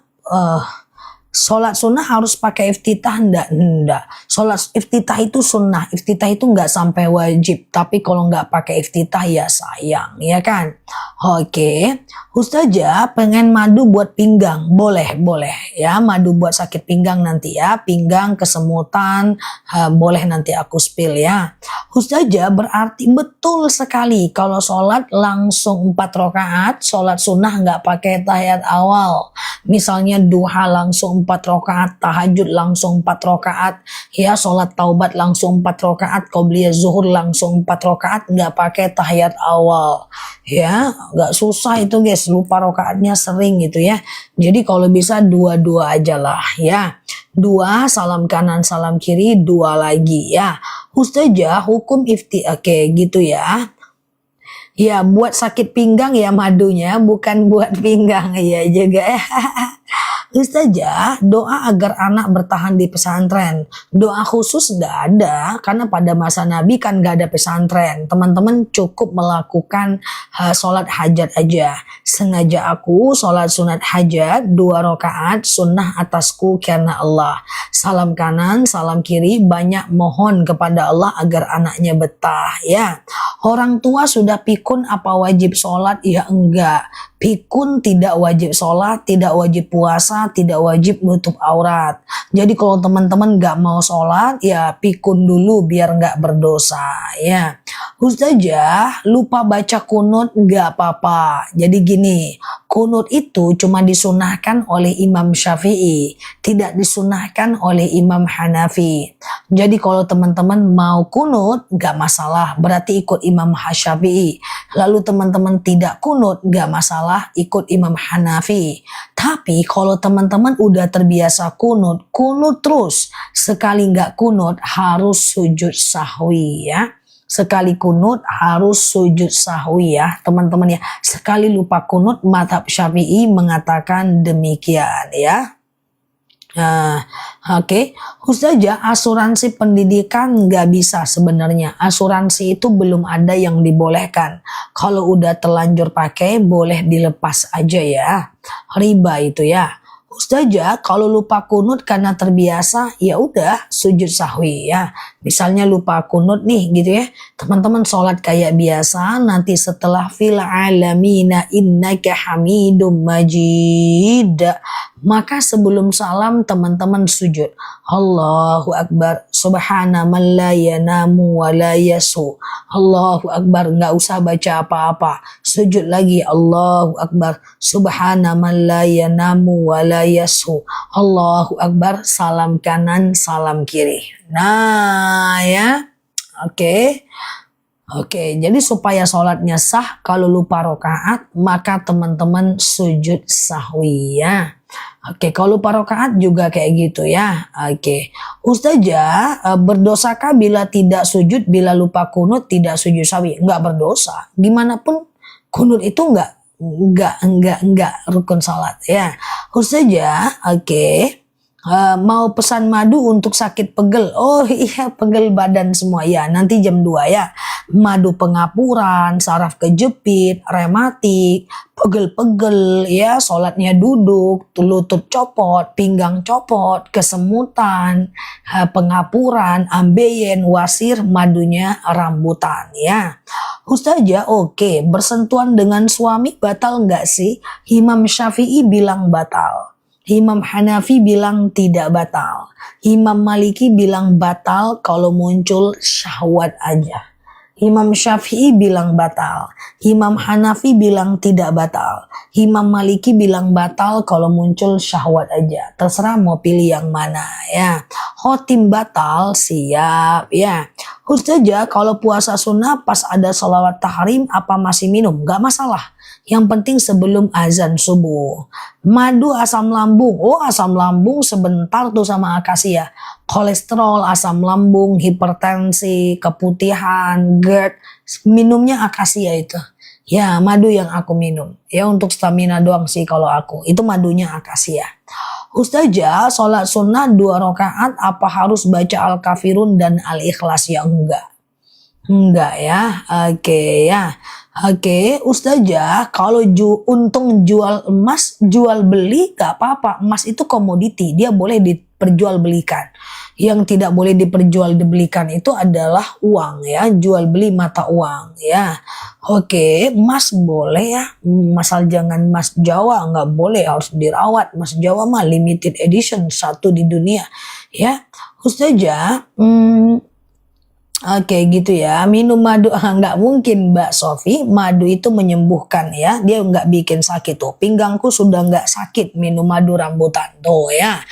sholat sunnah harus pakai iftitah enggak? Enggak. Sholat iftitah itu sunnah. Iftitah itu enggak sampai wajib. Tapi kalau enggak pakai iftitah ya sayang. Ya kan? Oke. Ustazah pengen madu buat pinggang. Boleh, boleh. Ya, madu buat sakit pinggang nanti ya. Pinggang, kesemutan. Boleh nanti aku spill ya. Ustazah berarti betul sekali. Kalau sholat langsung 4 rakaat. Sholat sunnah enggak pakai tahiyat awal. Misalnya duha langsung 4 rakaat, tahajud langsung 4 rakaat, ya sholat taubat langsung 4 rakaat, qobliyah zuhur langsung 4 rakaat, nggak pakai tahiyat awal, ya nggak susah itu guys, lupa rakaatnya sering gitu ya. Jadi kalau bisa dua-dua aja lah ya, 2 salam kanan salam kiri, 2 lagi ya. Ustazah hukum oke gitu ya. Ya buat sakit pinggang ya madunya, bukan buat pinggang ya juga ya. Ustazah, doa agar anak bertahan di pesantren. Doa khusus nggak ada, karena pada masa Nabi kan nggak ada pesantren. Teman-teman cukup melakukan sholat hajat aja. Sengaja aku sholat sunat hajat 2 rakaat sunnah atasku karena Allah. Salam kanan, salam kiri, banyak mohon kepada Allah agar anaknya betah ya. Orang tua sudah pikun apa wajib sholat? Ya enggak. Pikun tidak wajib sholat, tidak wajib puasa, tidak wajib nutup aurat. Jadi kalau teman-teman gak mau sholat, ya pikun dulu biar gak berdosa ya. Ustazah lupa baca kunut gak apa-apa. Jadi gini, kunut itu cuma disunahkan oleh Imam Syafi'i, tidak disunahkan oleh Imam Hanafi. Jadi kalau teman-teman mau kunut gak masalah, berarti ikut Imam Syafi'i. Lalu teman-teman tidak kunut gak masalah, ikut Imam Hanafi. Tapi kalau teman-teman udah terbiasa kunut terus, sekali nggak kunut harus sujud sahwi ya. Sekali kunut harus sujud sahwi ya teman-teman ya. Sekali lupa kunut mazhab Syafi'i mengatakan demikian ya. Oke. Ustazah, asuransi pendidikan nggak bisa sebenarnya. Asuransi itu belum ada yang dibolehkan. Kalau udah terlanjur pakai boleh dilepas aja ya. Riba itu ya. Ustazah, kalau lupa kunut karena terbiasa, ya udah sujud sahwi ya. Misalnya lupa kunut nih gitu ya. Teman-teman sholat kayak biasa, nanti setelah fil alamina innaka hamidum majid, Maka sebelum salam teman-teman sujud. Allahu Akbar. Subhana man la yanamu wa la yasu. Allahu Akbar. Nggak usah baca apa-apa. Sujud lagi. Allahu Akbar. Subhana man la yanamu wa la yasu. Allahu Akbar. Salam kanan, salam kiri. Nah ya. Oke. Oke, jadi supaya sholatnya sah, kalau lupa rokaat, maka teman-teman sujud sahwi ya. Oke, kalau lupa rokaat juga kayak gitu ya. Oke, Ustazah, berdosakah bila tidak sujud, bila lupa kunut tidak sujud sahwi? Enggak berdosa. Gimana pun kunut itu enggak rukun sholat ya. Ustazah, oke. Mau pesan madu untuk sakit pegel. Oh iya, pegel badan semua ya. Nanti jam 2 ya. Madu pengapuran, saraf kejepit, rematik, pegel-pegel ya, sholatnya duduk, lutut copot, pinggang copot, kesemutan, pengapuran, ambeien, wasir, madunya rambutan ya. Ustazah, oke, bersentuhan dengan suami batal nggak sih? Imam Syafi'i bilang batal. Imam Hanafi bilang tidak batal. Imam Maliki bilang batal kalau muncul syahwat aja. Imam Syafi'i bilang batal. Imam Hanafi bilang tidak batal. Imam Maliki bilang batal kalau muncul syahwat aja. Terserah mau pilih yang mana ya. Khotim batal siap ya. Ustazah, kalau puasa sunnah pas ada sholawat tahrim apa masih minum? Gak masalah. Yang penting sebelum azan subuh. Madu asam lambung. Oh, asam lambung sebentar tuh sama akasia. Kolesterol, asam lambung, hipertensi, keputihan, GERD. Minumnya akasia itu. Ya, madu yang aku minum. Ya, untuk stamina doang sih kalau aku. Itu madunya akasia. Ustazah, sholat sunnah 2 rakaat apa harus baca Al-Kafirun dan Al-Ikhlas? Ya enggak. Enggak ya. Oke ya. Oke, Ustazah, kalau untung jual emas, jual beli gak apa-apa. Emas itu komoditi, dia boleh diperjualbelikan. Yang tidak boleh diperjualbelikan itu adalah uang ya, jual beli mata uang ya. Oke, emas boleh ya, masal jangan emas Jawa, nggak boleh, harus dirawat. Emas Jawa mah limited edition, satu di dunia ya. Ustazah, Oke gitu ya, minum madu nggak mungkin Mbak Sofi, madu itu menyembuhkan ya, dia nggak bikin sakit tuh, pinggangku sudah nggak sakit minum madu rambutan tuh ya.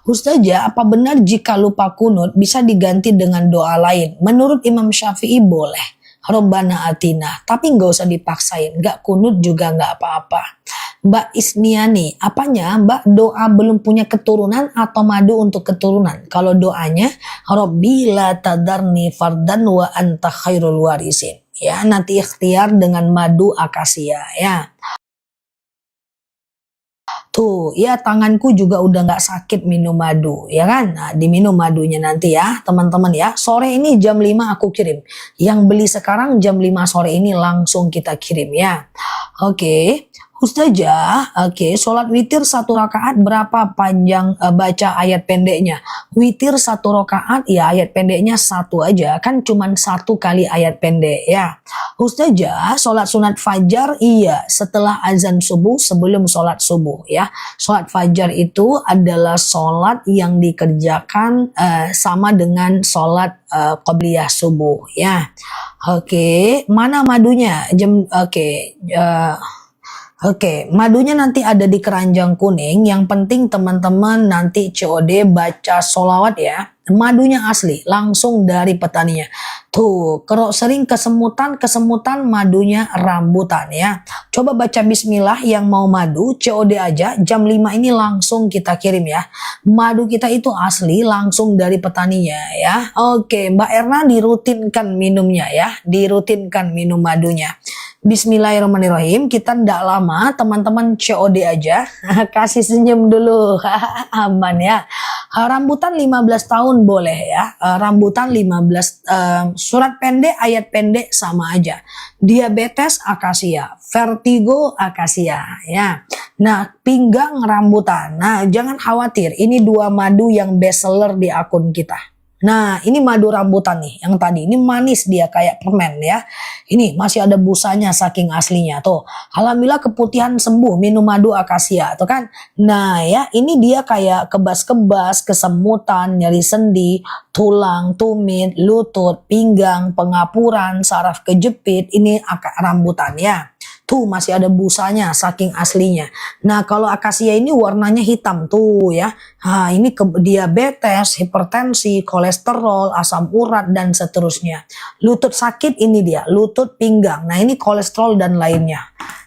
Ustazah, apa benar jika lupa kunut bisa diganti dengan doa lain? Menurut Imam Syafi'i boleh, Robbana atina, tapi nggak usah dipaksain, nggak kunut juga nggak apa-apa. Mbak Isniani, apanya Mbak doa belum punya keturunan atau madu untuk keturunan? Kalau doanya, Robbi la tadarni fardan wa anta khairul warisin. Ya, nanti ikhtiar dengan madu akasia ya. Tuh, ya tanganku juga udah nggak sakit minum madu, ya kan? Nah, diminum madunya nanti ya, teman-teman ya. Sore ini jam 5 aku kirim. Yang beli sekarang jam 5 sore ini langsung kita kirim ya. Oke. Ustazah, oke, sholat witir 1 rakaat berapa panjang baca ayat pendeknya? Witir 1 rakaat ya ayat pendeknya 1 aja, kan cuman 1 kali ayat pendek ya. Ustazah, sholat sunat fajar iya setelah azan subuh sebelum sholat subuh ya. Sholat fajar itu adalah sholat yang dikerjakan sama dengan sholat qobliyah subuh ya. Oke, mana madunya? Oke, madunya nanti ada di keranjang kuning. Yang penting teman-teman nanti COD baca sholawat ya. Madunya asli, langsung dari petaninya. Tuh, kalau sering kesemutan madunya rambutan ya. Coba baca bismillah yang mau madu, COD aja. Jam 5 ini langsung kita kirim ya. Madu kita itu asli, langsung dari petaninya ya. Oke, Mbak Erna dirutinkan minumnya ya. Dirutinkan minum madunya. Bismillahirrahmanirrahim, kita ndak lama teman-teman COD aja. Kasih senyum dulu. Aman ya. Rambutan 15 tahun boleh ya. Rambutan 15 surat pendek, ayat pendek sama aja. Diabetes akasia, vertigo akasia ya. Nah, pinggang rambutan. Nah, jangan khawatir, ini 2 madu yang best seller di akun kita. Nah, ini madu rambutan nih, yang tadi. Ini manis dia kayak permen ya. Ini masih ada busanya saking aslinya tuh. Alhamdulillah keputihan sembuh minum madu akasia tuh kan. Nah ya, ini dia kayak kebas-kebas, kesemutan, nyeri sendi, tulang, tumit, lutut, pinggang, pengapuran, saraf kejepit. Ini rambutan ya. Tuh masih ada busanya saking aslinya. Nah kalau akasia ini warnanya hitam tuh ya. Nah ini diabetes, hipertensi, kolesterol, asam urat dan seterusnya. Lutut sakit ini dia, lutut pinggang. Nah ini kolesterol dan lainnya.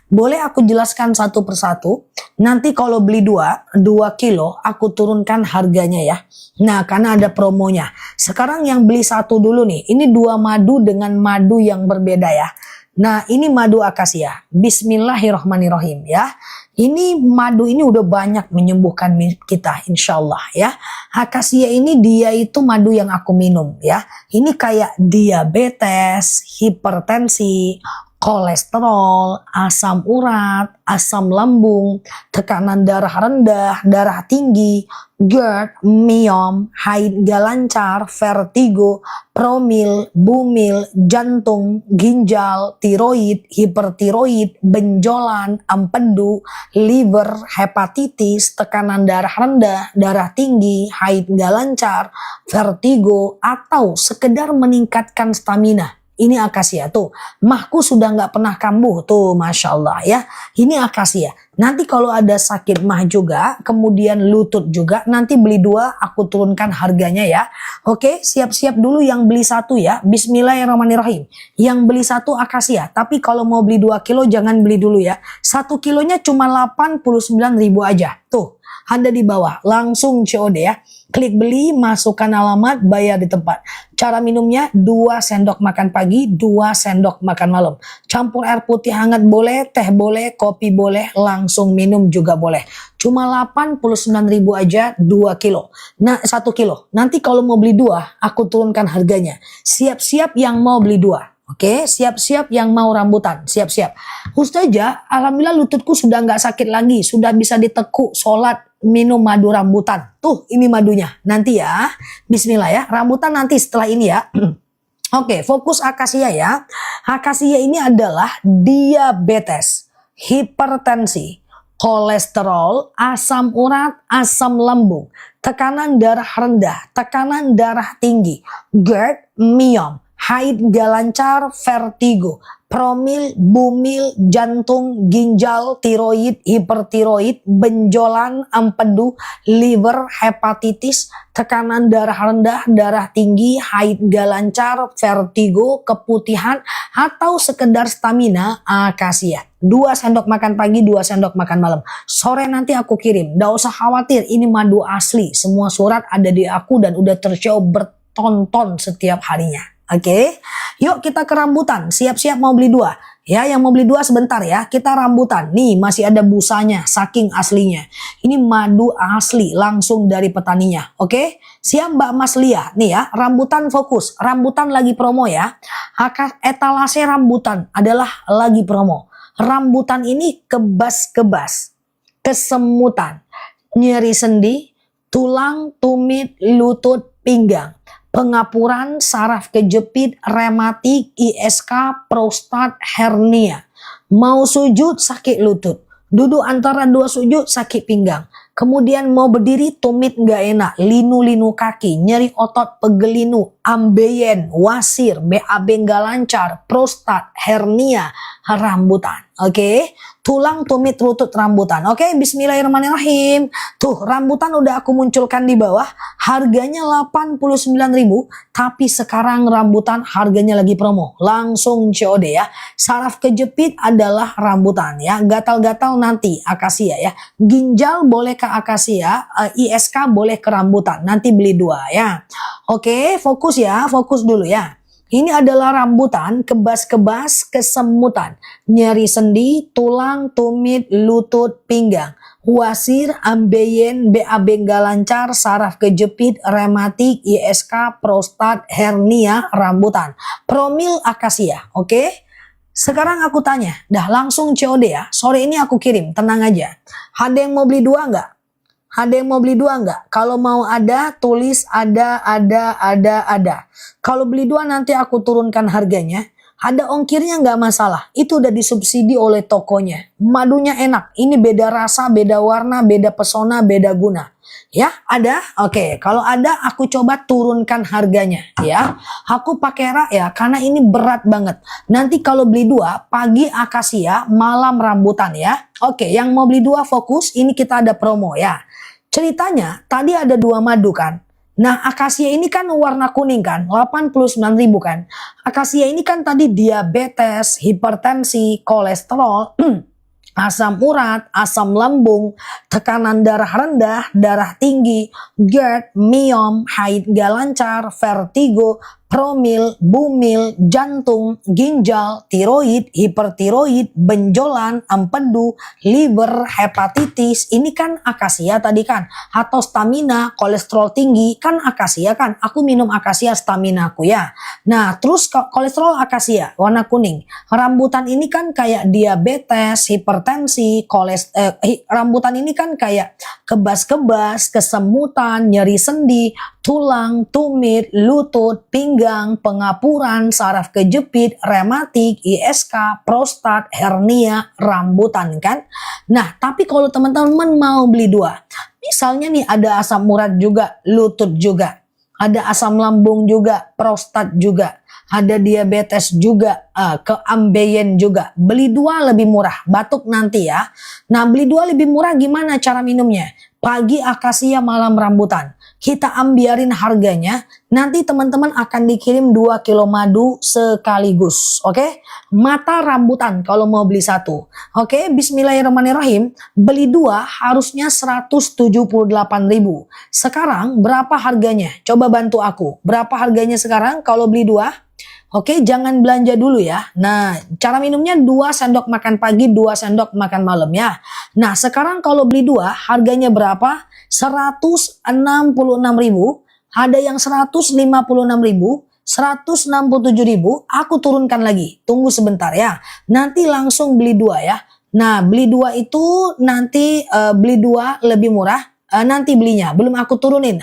Boleh aku jelaskan satu persatu? Nanti kalau beli 2 kilo aku turunkan harganya ya. Nah karena ada promonya. Sekarang yang beli 1 dulu nih. Ini 2 madu dengan madu yang berbeda ya. Nah ini madu akasia. Bismillahirrahmanirrahim ya. Ini madu ini udah banyak menyembuhkan kita insya Allah ya. Akasia ini dia itu madu yang aku minum ya. Ini kayak diabetes, hipertensi, kolesterol, asam urat, asam lambung, tekanan darah rendah, darah tinggi, GERD, myom, haid gak lancar, vertigo, promil, bumil, jantung, ginjal, tiroid, hipertiroid, benjolan, empedu, liver, hepatitis, tekanan darah rendah, darah tinggi, haid gak lancar, vertigo, atau sekedar meningkatkan stamina. Ini akasia tuh, mahku sudah nggak pernah kambuh tuh, masya Allah ya. Ini akasia. Nanti kalau ada sakit mah juga, kemudian lutut juga, nanti beli 2, aku turunkan harganya ya. Oke, siap-siap dulu yang beli 1 ya. Bismillahirrahmanirrahim. Yang beli 1 akasia, tapi kalau mau beli 2 kilo jangan beli dulu ya. 1 kilonya cuma 89.000 aja. Tuh, ada di bawah, langsung COD ya. Klik beli, masukkan alamat, bayar di tempat. Cara minumnya 2 sendok makan pagi, 2 sendok makan malam. Campur air putih hangat boleh, teh boleh, kopi boleh, langsung minum juga boleh. Cuma 89.000 aja 2 kilo. Nah 1 kilo. Nanti kalau mau beli 2, aku turunkan harganya. Siap-siap yang mau beli 2. Oke, siap-siap yang mau rambutan, siap-siap. Ustazah, alhamdulillah lututku sudah nggak sakit lagi, sudah bisa ditekuk, sholat, minum madu rambutan. Tuh, ini madunya. Nanti ya, bismillah ya, rambutan nanti setelah ini ya. Oke, fokus akasia ya. Akasia ini adalah diabetes, hipertensi, kolesterol, asam urat, asam lambung, tekanan darah rendah, tekanan darah tinggi, GERD, myom, haid gak lancar, vertigo, promil, bumil, jantung, ginjal, tiroid, hipertiroid, benjolan, empedu, liver, hepatitis, tekanan darah rendah, darah tinggi, haid gak lancar, vertigo, keputihan, atau sekedar stamina, akasia. 2 sendok makan pagi, 2 sendok makan malam. Sore nanti aku kirim. Gak usah khawatir, ini madu asli. Semua surat ada di aku dan udah terjauh bertonton setiap harinya. Oke, yuk kita ke rambutan. Siap-siap mau beli 2. Ya, yang mau beli 2 sebentar ya. Kita rambutan. Nih masih ada busanya, saking aslinya. Ini madu asli, langsung dari petaninya. Oke, siap Mbak Mas Lia. Nih ya, rambutan fokus. Rambutan lagi promo ya. Etalase rambutan adalah lagi promo. Rambutan ini kebas-kebas, kesemutan, nyeri sendi, tulang, tumit, lutut, pinggang, pengapuran, saraf kejepit, rematik, ISK, prostat, hernia. Mau sujud sakit lutut, duduk antara 2 sujud sakit pinggang. Kemudian mau berdiri tumit nggak enak, linu-linu kaki, nyeri otot pegelinu, ambeien, wasir, BAB nggak lancar, prostat, hernia, rambutan. Oke, tulang, tumit, lutut, rambutan. Oke, bismillahirrahmanirrahim. Tuh, rambutan udah aku munculkan di bawah. Harganya 89.000, tapi sekarang rambutan harganya lagi promo. Langsung COD ya. Saraf kejepit adalah rambutan ya. Gatal-gatal nanti akasia ya. Ginjal boleh ke akasia, ISK boleh ke rambutan. Nanti beli 2 ya. Oke, fokus ya, fokus dulu ya. Ini adalah rambutan, kebas-kebas, kesemutan, nyeri sendi, tulang, tumit, lutut, pinggang, wasir, ambeien, BAB nggak lancar, saraf kejepit, rematik, ISK, prostat, hernia, rambutan. Promil akasia, oke? Sekarang aku tanya, dah langsung COD ya, sore ini aku kirim, tenang aja. Ada yang mau beli 2 nggak? Ada yang mau beli dua nggak? Kalau mau ada, tulis ada. Kalau beli dua nanti aku turunkan harganya. Ada ongkirnya nggak masalah. Itu udah disubsidi oleh tokonya. Madunya enak. Ini beda rasa, beda warna, beda pesona, beda guna. Ya, ada? Oke, kalau ada aku coba turunkan harganya ya. Aku pakai rak ya, karena ini berat banget. Nanti kalau beli dua, pagi akasia, malam rambutan ya. Oke, yang mau beli dua fokus, ini kita ada promo ya. Ceritanya, tadi ada dua madu kan. Nah, akasia ini kan warna kuning kan, 89.000 kan. Akasia ini kan tadi diabetes, hipertensi, kolesterol, asam urat, asam lambung, tekanan darah rendah, darah tinggi, GERD, miom, haid gak lancar, vertigo, promil, bumil, jantung, ginjal, tiroid, hipertiroid, benjolan, empedu, liver, hepatitis. Ini kan akasia tadi kan. Atau stamina, kolesterol tinggi, kan akasia kan. Aku minum akasia stamina aku ya. Nah, terus kolesterol akasia, warna kuning. Rambutan ini kan kayak diabetes, hipertensi, rambutan ini kan kayak kebas-kebas, kesemutan, nyeri sendi, tulang, tumit, lutut, pinggang, pengapuran, saraf kejepit, rematik, ISK, prostat, hernia, rambutan kan. Nah, tapi kalau teman-teman mau beli dua, misalnya nih ada asam urat juga, lutut juga, ada asam lambung juga, prostat juga, ada diabetes juga, keambeien juga. Beli dua lebih murah, batuk nanti ya. Nah, beli dua lebih murah gimana cara minumnya? Pagi akasia, malam rambutan. Kita ambiarin harganya, nanti teman-teman akan dikirim 2 kilo madu sekaligus. Oke? Mata rambutan kalau mau beli satu. Oke, bismillahirrahmanirrahim. Beli dua harusnya 178.000. Sekarang berapa harganya? Coba bantu aku. Berapa harganya sekarang kalau beli dua? Oke, jangan belanja dulu ya. Nah, cara minumnya 2 sendok makan pagi, 2 sendok makan malam ya. Nah, sekarang kalau beli dua, harganya berapa? 166.000. Ada yang 156.000, 167.000. Aku turunkan lagi. Tunggu sebentar ya. Nanti langsung beli dua ya. Nah, beli dua itu nanti beli dua lebih murah. Nanti belinya belum aku turunin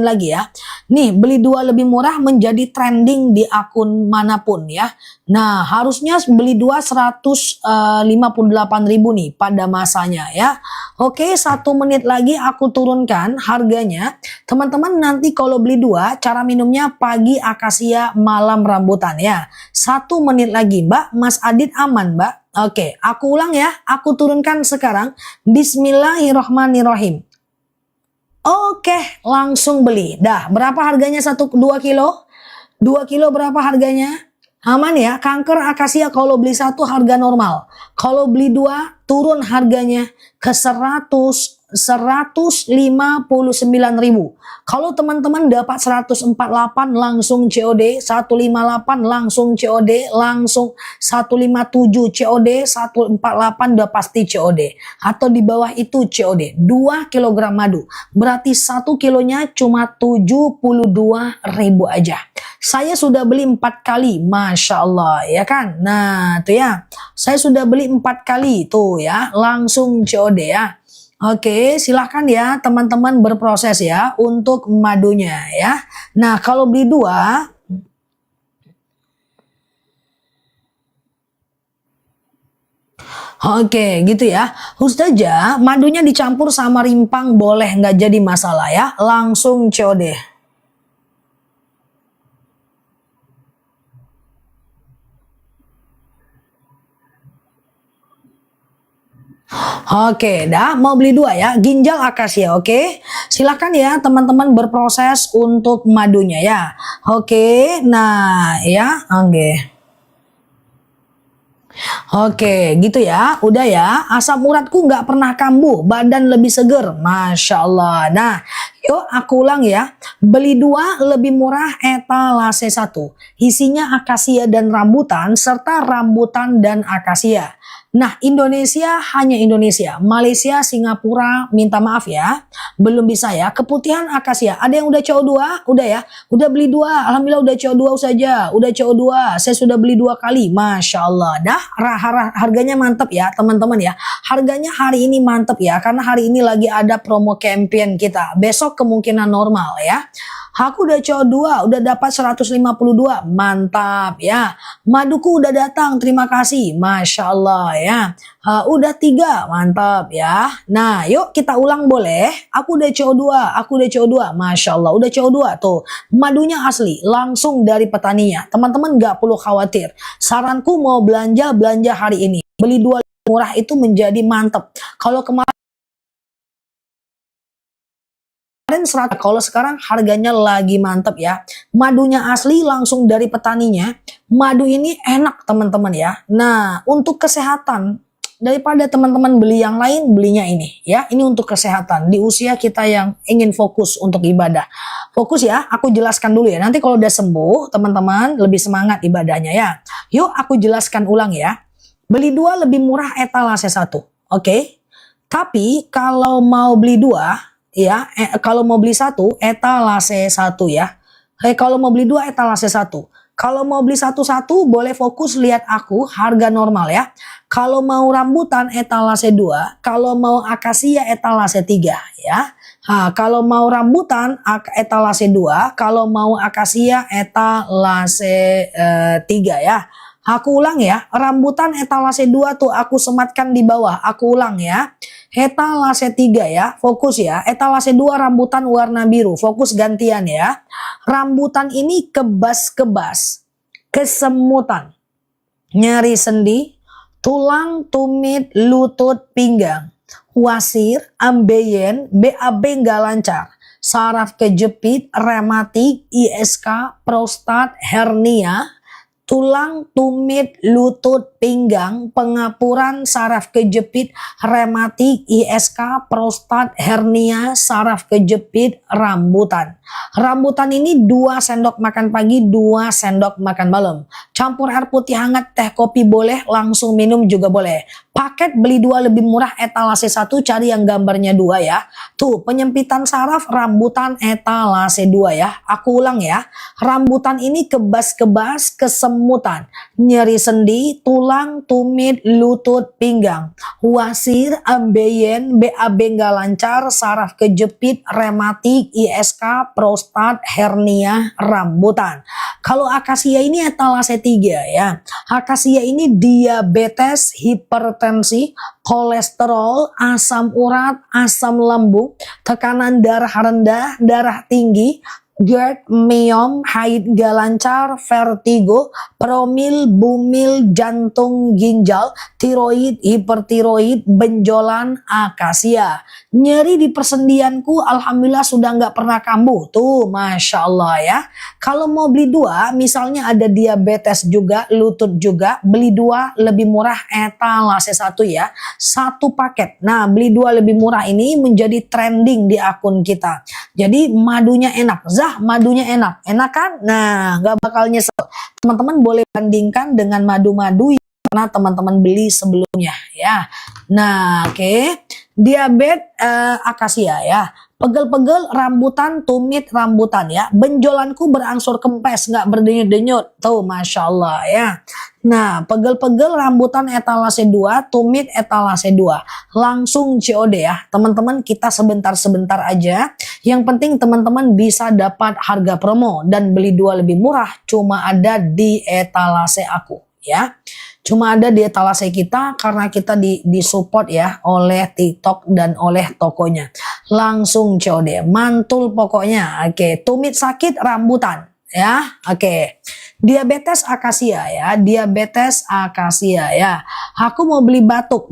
lagi ya. Nih, beli dua lebih murah menjadi trending di akun manapun ya. Nah, harusnya beli dua 158.000 nih pada masanya ya. Oke, 1 menit lagi aku turunkan harganya. Teman-teman nanti kalau beli dua, cara minumnya pagi akasia, malam rambutan ya. 1 menit lagi Mbak, Mas Adit aman Mbak. Oke, aku ulang ya. Aku turunkan sekarang. Bismillahirrahmanirrahim. Oke, langsung beli. Dah, berapa harganya 2 kilo? 2 kilo berapa harganya? Aman ya, kanker akasia kalau beli satu harga normal. Kalau beli dua turun harganya ke 159.000. Kalau teman-teman dapat 148 langsung COD, 158 langsung COD, langsung 157 COD, 148 udah pasti COD. Atau di bawah itu COD. 2 kg madu. Berarti 1 kilonya cuma 72.000 aja. Saya sudah beli 4 kali, Masya Allah ya kan. Nah tuh ya, saya sudah beli 4 kali tuh ya, langsung COD ya. Oke, silahkan ya teman-teman berproses ya untuk madunya ya. Nah kalau beli dua, oke gitu ya. Ustazah, madunya dicampur sama rimpang boleh nggak jadi masalah ya. Langsung COD. Oke, dah mau beli dua ya, ginjal akasia, oke. Silakan ya teman-teman berproses untuk madunya ya. Oke, nah ya, oke. Oke, gitu ya. Udah ya, asam uratku nggak pernah kambuh, badan lebih seger. Masya Allah. Nah, yuk aku ulang ya. Beli dua lebih murah etalase 1. Isinya akasia dan rambutan, serta rambutan dan akasia. Nah, Indonesia hanya Indonesia. Malaysia, Singapura, minta maaf ya. Belum bisa ya. Keputihan akasia. Ada yang udah CO2? Udah ya. Udah beli 2. Alhamdulillah udah CO2 saja. Udah CO2. Saya sudah beli 2 kali. Masya Allah. Dah, harganya mantap ya teman-teman ya. Harganya hari ini mantap ya. Karena hari ini lagi ada promo campaign kita. Besok kemungkinan normal ya. Aku udah CO2, udah dapat 152, mantap ya. Maduku udah datang, terima kasih, Masya Allah ya. Udah 3, mantap ya. Nah yuk kita ulang boleh. Aku udah CO2, aku udah CO2, Masya Allah. Udah CO2 tuh, madunya asli, langsung dari petaninya. Teman-teman gak perlu khawatir. Saranku mau belanja hari ini. Beli 2 murah itu menjadi mantap. Kalau kemarin 100, kalau sekarang harganya lagi mantep ya. Madunya asli langsung dari petaninya. Madu ini enak teman-teman ya. Nah untuk kesehatan, daripada teman-teman beli yang lain, belinya ini ya. Ini untuk kesehatan di usia kita yang ingin fokus untuk ibadah. Fokus ya, aku jelaskan dulu ya. Nanti kalau udah sembuh teman-teman lebih semangat ibadahnya ya. Yuk aku jelaskan ulang ya. Beli 2 lebih murah etalase 1. Oke. Tapi kalau mau beli 2 ya, kalau mau beli 1 etalase 1 ya. Kalau mau beli 2 etalase 1. Kalau mau beli satu-satu boleh fokus lihat aku harga normal ya. Kalau mau rambutan etalase 2, kalau mau akasia etalase 3 ya. Kalau mau rambutan etalase 2, kalau mau akasia etalase 3 ya. Aku ulang ya, rambutan etalase 2 tuh aku sematkan di bawah. Aku ulang ya. Etalase 3 ya, fokus ya. Etalase 2 rambutan warna biru, fokus gantian ya. Rambutan ini kebas-kebas, kesemutan, nyeri sendi, tulang, tumit, lutut, pinggang, wasir, ambeien, BAB nggak lancar, saraf kejepit, rematik, ISK, prostat, hernia, tulang, tumit, lutut, pinggang, pengapuran, saraf kejepit, rematik, ISK, prostat, hernia, saraf kejepit, rambutan. Rambutan ini 2 sendok makan pagi, 2 sendok makan malam. Campur air putih hangat, teh kopi boleh, langsung minum juga boleh. Paket beli 2 lebih murah etalase 1, cari yang gambarnya 2 ya. Tuh, penyempitan saraf rambutan etalase 2 ya. Aku ulang ya. Rambutan ini kebas-kebas, kesemutan, nyeri sendi, tulang, tumit, lutut, pinggang, wasir, ambeien, BAB nggak lancar, saraf kejepit, rematik, ISK, prostat, hernia, rambutan. Kalau akasia ini etalase 3 ya. Akasia ini diabetes, hipertensi, kolesterol, asam urat, asam lambung, tekanan darah rendah, darah tinggi, GERD, myom, haid gak lancar, vertigo, promil, bumil, jantung, ginjal, tiroid, hipertiroid, benjolan, akasia. Nyeri di persendianku alhamdulillah sudah nggak pernah kambuh. Tuh, Masya Allah ya. Kalau mau beli 2, misalnya ada diabetes juga, lutut juga, beli 2 lebih murah etalase 1 ya. 1 paket. Nah, beli 2 lebih murah ini menjadi trending di akun kita. Jadi madunya enak. Zah, madunya enak. Enak kan? Nah, nggak bakal nyesel. Teman-teman boleh bandingkan dengan madu-madu yang pernah teman-teman beli sebelumnya ya. Nah, oke. Diabetes akasia ya. Pegel-pegel rambutan, tumit rambutan ya. Benjolanku berangsur kempes, nggak berdenyut-denyut. Tuh, Masya Allah ya. Nah, pegel-pegel rambutan etalase 2, tumit etalase 2. Langsung COD ya. Teman-teman kita sebentar-sebentar aja. Yang penting teman-teman bisa dapat harga promo. Dan beli 2 lebih murah cuma ada di etalase aku ya. Cuma ada di etalase kita karena kita disupport ya oleh TikTok dan oleh tokonya. Langsung COD, mantul pokoknya. Oke, tumit sakit rambutan ya. Oke. Diabetes akasia ya, diabetes akasia ya. Aku mau beli batuk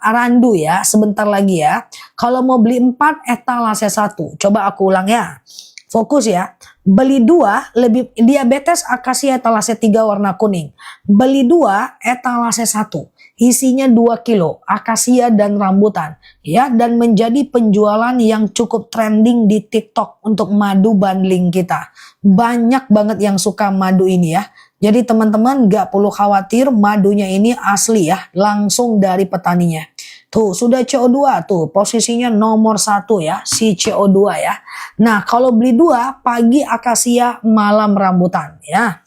randu ya, sebentar lagi ya. Kalau mau beli 4 etalase 1. Coba aku ulang ya. Fokus ya. Beli 2 lebih diabetes akasia etalase 3 warna kuning. Beli 2 etalase 1. Isinya 2 kilo akasia dan rambutan ya, dan menjadi penjualan yang cukup trending di TikTok untuk madu bundling kita. Banyak banget yang suka madu ini ya. Jadi teman-teman gak perlu khawatir, madunya ini asli ya, langsung dari petaninya. Tuh sudah CO2 tuh posisinya nomor 1 ya, si CO2 ya. Nah kalau beli 2, pagi akasia, malam rambutan ya.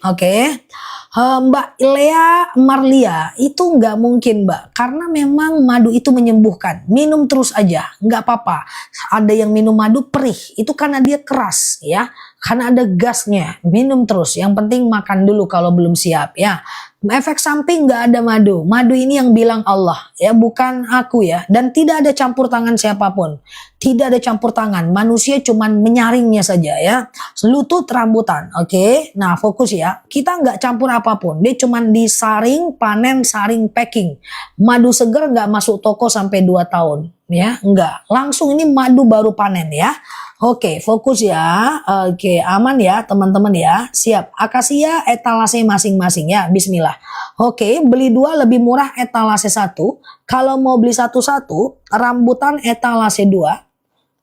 Oke. Mbak Lea Marlia itu nggak mungkin Mbak, karena memang madu itu menyembuhkan. Minum terus aja, nggak apa-apa. Ada yang minum madu perih, itu karena dia keras ya, karena ada gasnya. Minum terus, yang penting makan dulu kalau belum siap ya. Efek samping nggak ada madu. Madu ini yang bilang Allah ya, bukan aku ya. Dan tidak ada campur tangan siapapun. Tidak ada campur tangan. Manusia cuman menyaringnya saja ya. Lutut rambutan. Oke. Nah fokus ya. Kita nggak campur apapun. Dia cuman disaring, panen, saring, packing. Madu seger nggak masuk toko sampai 2 tahun. Ya nggak. Langsung ini madu baru panen ya. Oke, fokus ya. Oke, aman ya teman-teman ya. Siap. Akasia etalase masing-masing ya. Bismillah. Oke, beli 2 lebih murah etalase 1. Kalau mau beli satu-satu, rambutan etalase 2.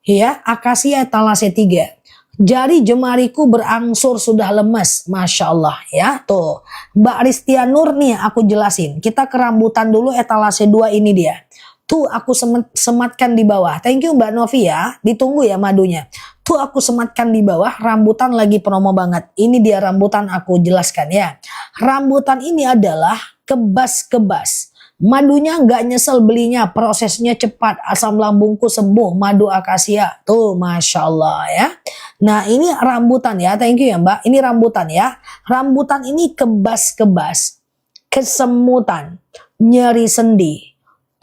Ya, akasia etalase 3. Jari jemariku berangsur sudah lemes. Masya Allah ya. Tuh, Mbak Ristia Nur nih aku jelasin. Kita ke rambutan dulu etalase 2 ini dia. Tuh aku sematkan di bawah. Thank you Mbak Novi ya. Ditunggu ya madunya. Tuh aku sematkan di bawah. Rambutan lagi promo banget. Ini dia rambutan aku jelaskan ya. Rambutan ini adalah kebas-kebas. Madunya nggak nyesel belinya. Prosesnya cepat. Asam lambungku sembuh. Madu akasia. Tuh Masya Allah ya. Nah ini rambutan ya. Thank you ya Mbak. Ini rambutan ya. Rambutan ini kebas-kebas. Kesemutan. Nyeri sendi.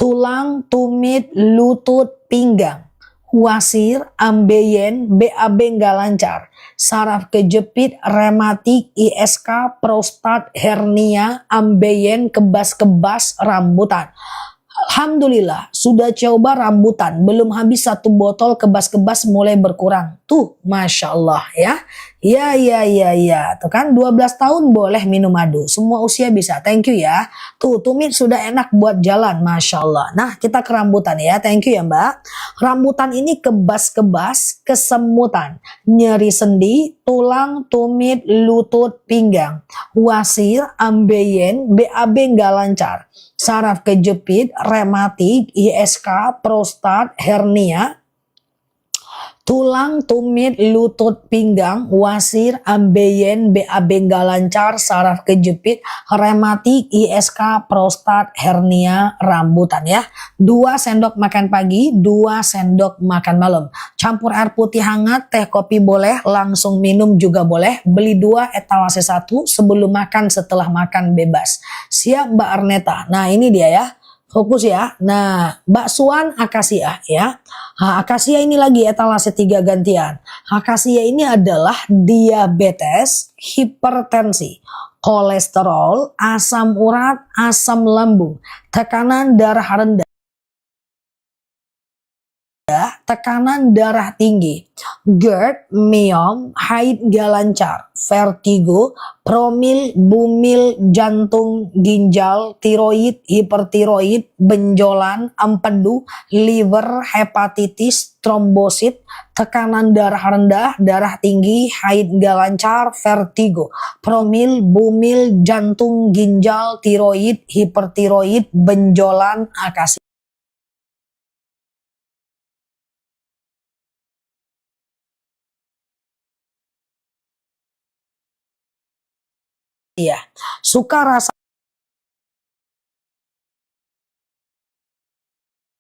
Tulang, tumit, lutut, pinggang, wasir, ambeien, BAB nggak lancar, saraf kejepit, rematik, ISK, prostat, hernia, ambeien, kebas-kebas, rambutan. Alhamdulillah sudah coba rambutan, belum habis 1 botol kebas-kebas mulai berkurang. Tuh Masya Allah ya. Ya. Tuh kan 12 tahun boleh minum madu. Semua usia bisa. Thank you ya. Tuh tumit sudah enak buat jalan. Masya Allah. Nah kita ke rambutan ya. Thank you ya Mbak. Rambutan ini kebas-kebas, kesemutan, nyeri sendi, tulang, tumit, lutut, pinggang, wasir, ambeien, BAB nggak lancar, saraf kejepit, rematik, ISK, prostat, hernia, tulang, tumit, lutut, pinggang, wasir, ambeien, BAB nggak lancar, saraf kejepit, rematik, ISK, prostat, hernia, rambutan ya. 2 sendok makan pagi, 2 sendok makan malam. Campur air putih hangat, teh kopi boleh, langsung minum juga boleh. Beli 2 etalase 1, sebelum makan, setelah makan bebas. Siap Mbak Arneta. Nah ini dia ya. Fokus ya. Nah, baksoan akasia ya. Akasia ini lagi etalase 3 gantian. Akasia ini adalah diabetes, hipertensi, kolesterol, asam urat, asam lambung, tekanan darah rendah, tekanan darah tinggi, GERD, myom, haid gak lancar, vertigo, promil, bumil, jantung, ginjal, tiroid, hipertiroid, benjolan, empedu, liver, hepatitis, trombosit, tekanan darah rendah, darah tinggi, haid gak lancar, vertigo, promil, bumil, jantung, ginjal, tiroid, hipertiroid, benjolan, akasia. Iya, suka rasa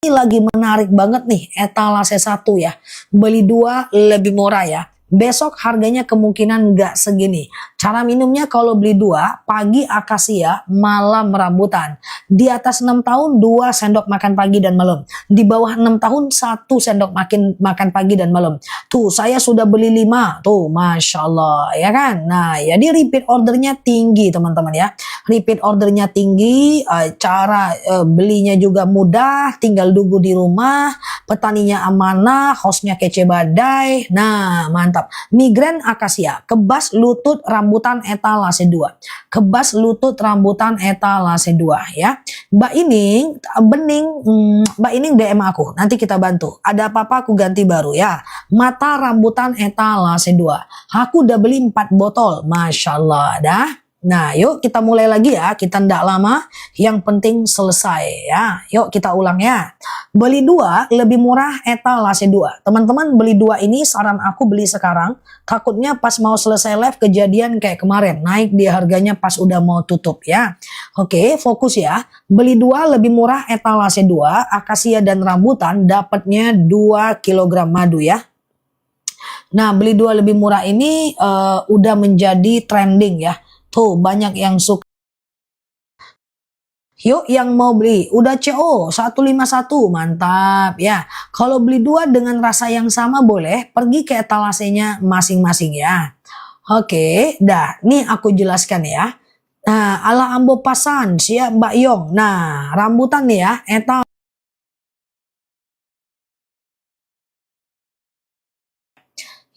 ini lagi menarik banget nih, etalase 1 ya. Beli 2 lebih murah ya. Besok harganya kemungkinan nggak segini. Cara minumnya kalau beli 2, pagi akasia, malam rambutan. Di atas 6 tahun 2 sendok makan pagi dan malam. Di bawah 6 tahun 1 sendok makan pagi dan malam. Tuh saya sudah beli 5. Tuh Masya Allah ya kan. Nah jadi repeat ordernya tinggi teman-teman ya. Repeat ordernya tinggi. Cara belinya juga mudah. Tinggal nunggu di rumah. Petaninya amanah. Hostnya kece badai. Nah mantap. Migren akasia, kebas lutut rambutan etalase 2. Kebas lutut rambutan etalase 2 ya. Mbak Ining, Mbak Ining DM aku, nanti kita bantu. Ada apa-apa aku ganti baru ya. Mata rambutan etalase 2. Aku udah beli 4 botol. Masya Allah dah. Nah yuk kita mulai lagi ya. Kita ndak lama. Yang penting selesai ya. Yuk kita ulang ya. Beli 2 lebih murah etalase 2. Teman-teman beli 2 ini saran aku beli sekarang. Takutnya pas mau selesai live kejadian kayak kemarin. Naik dia harganya pas udah mau tutup ya. Oke fokus ya. Beli 2 lebih murah etalase 2. Akasia dan rambutan dapatnya 2 kg madu ya. Nah beli 2 lebih murah ini udah menjadi trending ya. Tuh banyak yang suka. Yuk yang mau beli udah CO 151 mantap ya. Kalau beli 2 dengan rasa yang sama boleh pergi ke etalasenya masing-masing ya. Oke dah nih aku jelaskan ya. Nah ala ambo pasan siap Mbak Yong. Nah rambutan nih ya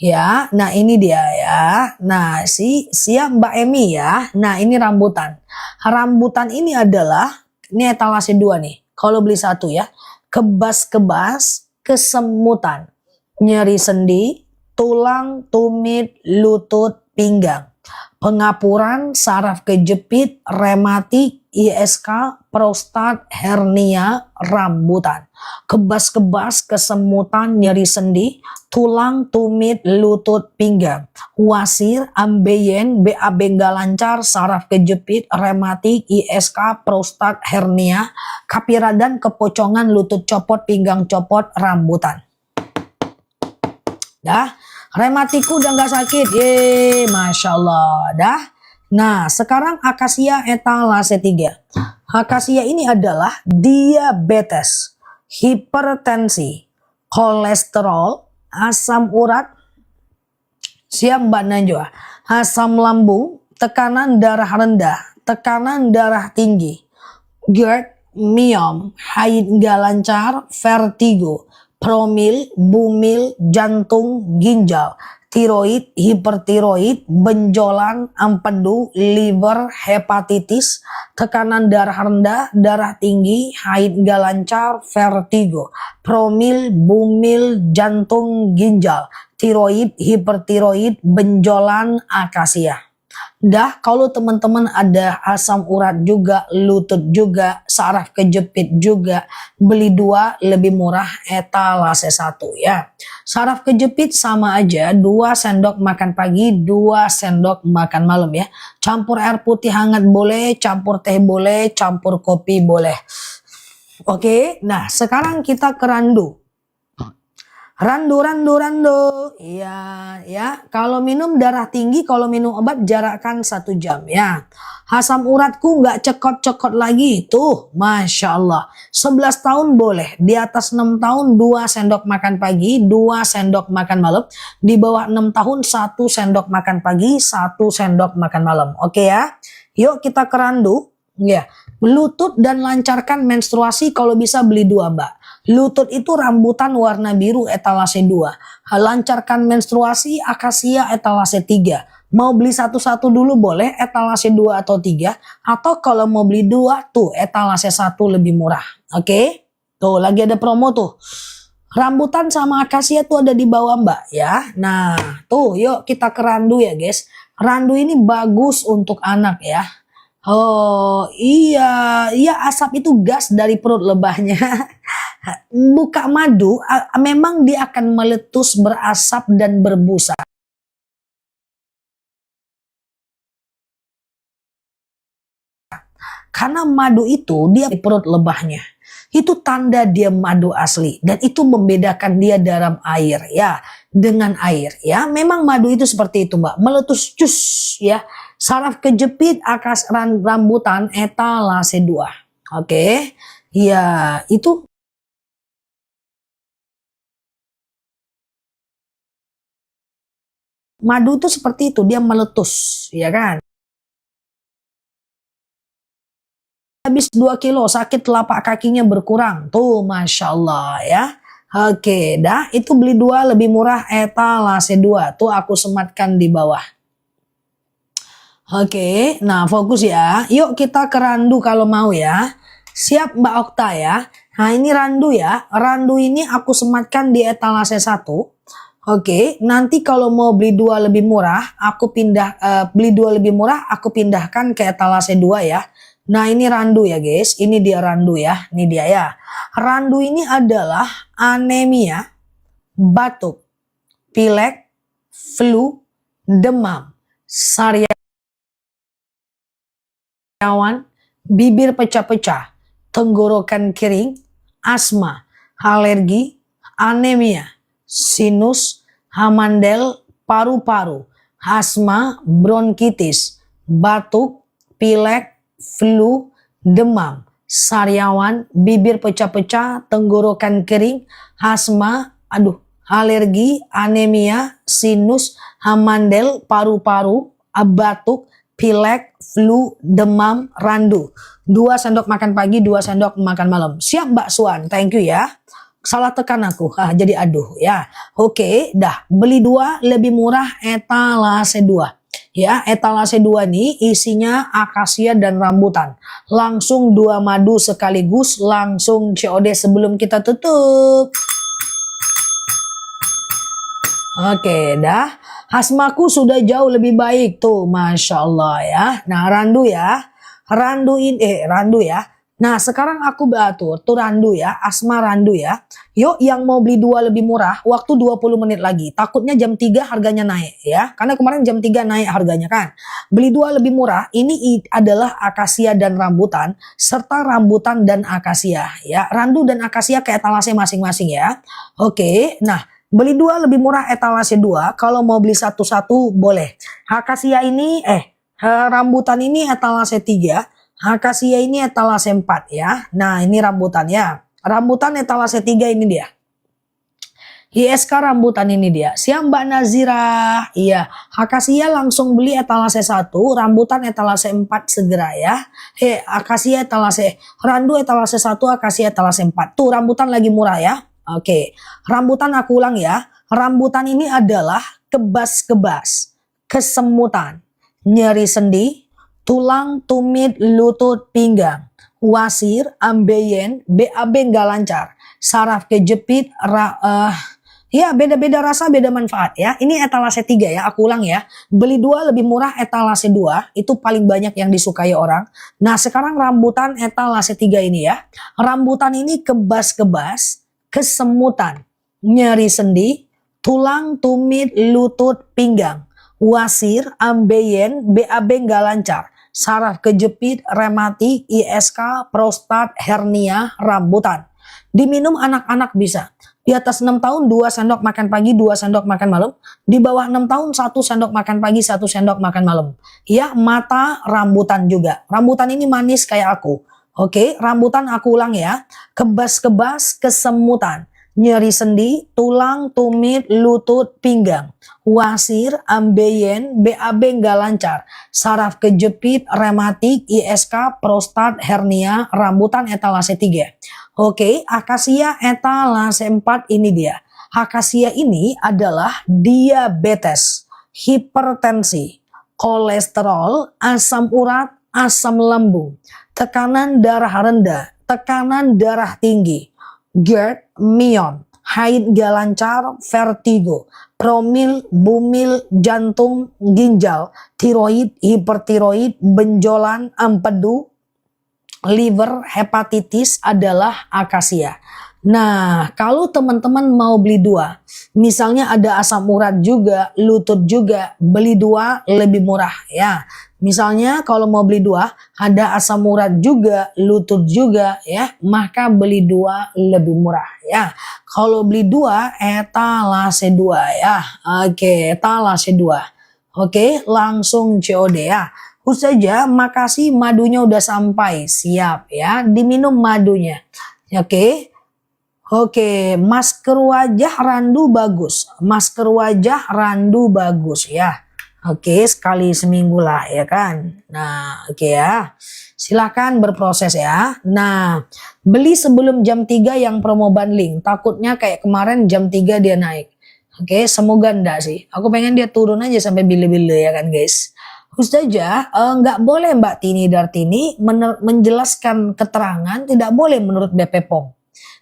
ya, nah ini dia ya. Nah, siap Mbak Emi ya. Nah, ini rambutan. Rambutan ini adalah ini etalase 2 nih. Kalau beli 1 ya. Kebas-kebas, kesemutan, nyeri sendi, tulang, tumit, lutut, pinggang. Pengapuran, saraf kejepit, rematik, ISK, prostat, hernia, rambutan. Kebas-kebas, kesemutan, nyeri sendi, tulang, tumit, lutut, pinggang. Wasir, ambeien, BAB nggak lancar, saraf kejepit, rematik, ISK, prostat, hernia, kapiradan, kepocongan, lutut copot, pinggang copot, rambutan. Dah, rematiku udah nggak sakit. Ye, Masya Allah. Dah. Nah, sekarang akasia etalase 3. Akasia ini adalah diabetes, hipertensi, kolesterol, asam urat, siap Mbak Najwa, asam lambung, tekanan darah rendah, tekanan darah tinggi, GERD, miom, haid nggak lancar, vertigo, promil, bumil, jantung, ginjal, tiroid, hipertiroid, benjolan, empedu, liver, hepatitis, tekanan darah rendah, darah tinggi, haid nggak lancar, vertigo, promil, bumil, jantung, ginjal, tiroid, hipertiroid, benjolan, akasia. Dah kalau teman-teman ada asam urat juga, lutut juga, saraf kejepit juga, beli 2 lebih murah etalase 1 ya. Saraf kejepit sama aja 2 sendok makan pagi, 2 sendok makan malam ya. Campur air putih hangat boleh, campur teh boleh, campur kopi boleh. Oke, nah sekarang kita ke randu. Randu. Iya, ya. Kalau minum darah tinggi, kalau minum obat jarakkan 1 jam ya. Asam uratku nggak cekot-cekot lagi. Tuh, Masya Allah. 11 tahun boleh. Di atas 6 tahun 2 sendok makan pagi, 2 sendok makan malam. Di bawah 6 tahun 1 sendok makan pagi, 1 sendok makan malam. Oke ya. Yuk kita ke randu. Ya, lutut dan lancarkan menstruasi kalau bisa beli 2 Mbak. Lutut itu rambutan warna biru etalase 2. Lancarkan menstruasi akasia etalase 3. Mau beli satu-satu dulu boleh etalase 2 atau 3. Atau kalau mau beli 2 tuh etalase 1 lebih murah. Oke? Tuh lagi ada promo tuh. Rambutan sama akasia tuh ada di bawah Mbak ya. Nah tuh yuk kita ke randu ya guys. Randu ini bagus untuk anak ya. Oh iya, iya asap itu gas dari perut lebahnya. Buka madu, memang dia akan meletus berasap dan berbusa. Karena madu itu dia di perut lebahnya. Itu tanda dia madu asli dan itu membedakan dia dalam air ya, dengan air ya. Memang madu itu seperti itu Mbak, meletus cus ya. Saraf kejepit rambutan etalase 2. Oke. Ya, itu madu itu seperti itu, dia meletus, ya kan? Habis 2 kilo, sakit telapak kakinya berkurang. Tuh, Masya Allah ya. Oke, dah itu beli 2 lebih murah etalase 2. Tuh aku sematkan di bawah. Oke, nah fokus ya. Yuk kita ke randu kalau mau ya. Siap Mbak Okta ya. Nah ini randu ya. Randu ini aku sematkan di etalase 1. Oke, nanti kalau mau beli dua lebih murah, beli dua lebih murah, aku pindahkan ke etalase 2 ya. Nah, ini randu ya guys, ini dia randu ya, ini dia ya. Randu ini adalah anemia, batuk, pilek, flu, demam, sariawan, bibir pecah-pecah, tenggorokan kering, asma, alergi, anemia, sinus, hamandel, paru-paru, asma, bronkitis, batuk, pilek, flu, demam, sariawan, bibir pecah-pecah, tenggorokan kering, asma, alergi, anemia, sinus, hamandel, paru-paru, batuk, pilek, flu, demam, randu. 2 sendok makan pagi, 2 sendok makan malam. Siap Mbak Suan, thank you ya. Salah tekan aku, jadi aduh ya. Oke, dah beli 2 lebih murah etalase 2. Ya, etalase 2 nih isinya akasia dan rambutan. Langsung 2 madu sekaligus, langsung COD sebelum kita tutup. Oke, dah. Asmaku sudah jauh lebih baik tuh, Masya Allah ya. Nah, randu ya. Randu ya. Nah, sekarang aku batur, tuh randu ya, asma randu ya. Yuk yang mau beli 2 lebih murah, waktu 20 menit lagi. Takutnya jam 3 harganya naik ya. Karena kemarin jam 3 naik harganya kan. Beli 2 lebih murah, ini adalah akasia dan rambutan, serta rambutan dan akasia ya. Randu dan akasia ke etalase masing-masing ya. Oke, nah. Beli 2 lebih murah etalase 2. Kalau mau beli satu-satu boleh. Akasia ini rambutan ini etalase 3. Akasia ini etalase 4 ya. Nah, ini rambutannya. Rambutan etalase 3 ini dia. ISK rambutan ini dia. Siap Mbak Nazira. Iya, akasia langsung beli etalase 1, rambutan etalase 4 segera ya. Akasia etalase, randu etalase 1, akasia etalase 4. Tuh rambutan lagi murah ya. Oke, rambutan aku ulang ya. Rambutan ini adalah kebas-kebas, kesemutan, nyeri sendi, tulang, tumit, lutut, pinggang, wasir, ambeien, BAB nggak lancar, saraf kejepit, ya beda-beda rasa, beda manfaat ya. Ini etalase 3 ya, aku ulang ya. Beli 2 lebih murah etalase 2, itu paling banyak yang disukai orang. Nah sekarang rambutan etalase 3 ini ya. Rambutan ini kebas-kebas, kesemutan, nyeri sendi, tulang, tumit, lutut, pinggang, wasir, ambeien, BAB nggak lancar, saraf kejepit, rematik, ISK, prostat, hernia, rambutan. Diminum anak-anak bisa. Di atas 6 tahun 2 sendok makan pagi, 2 sendok makan malam. Di bawah 6 tahun 1 sendok makan pagi, 1 sendok makan malam. Ya, mata rambutan juga. Rambutan ini manis kayak aku. Oke, rambutan aku ulang ya. Kebas-kebas, kesemutan, nyeri sendi, tulang, tumit, lutut, pinggang, wasir, ambeien, BAB nggak lancar, saraf kejepit, rematik, ISK, prostat, hernia, rambutan etalase 3. Oke, akasia etalase 4 ini dia. Akasia ini adalah diabetes, hipertensi, kolesterol, asam urat, asam lambung, tekanan darah rendah, tekanan darah tinggi, GERD, mion, haid gak lancar, vertigo, promil, bumil, jantung, ginjal, tiroid, hipertiroid, benjolan, empedu, liver, hepatitis adalah akasia. Nah, kalau teman-teman mau beli 2, misalnya ada asam urat juga, lutut juga, beli 2 lebih murah ya. Misalnya kalau mau beli 2, ada asam urat juga, lutut juga ya, maka beli 2 lebih murah ya. Kalau beli 2, etalase 2 ya. Oke, etalase 2. Oke, langsung COD ya. Saja, makasih madunya udah sampai. Siap ya, diminum madunya. Oke. Oke, masker wajah randu bagus. Masker wajah randu bagus ya. Oke, sekali seminggu lah ya kan. Nah, oke ya. Silahkan berproses ya. Nah, beli sebelum jam 3 yang promo bundling. Takutnya kayak kemarin jam 3 dia naik. Oke, semoga enggak sih. Aku pengen dia turun aja sampai bile-bile ya kan guys. Ustazah, nggak boleh Mbak Tini Dartini menjelaskan keterangan tidak boleh menurut BP POM.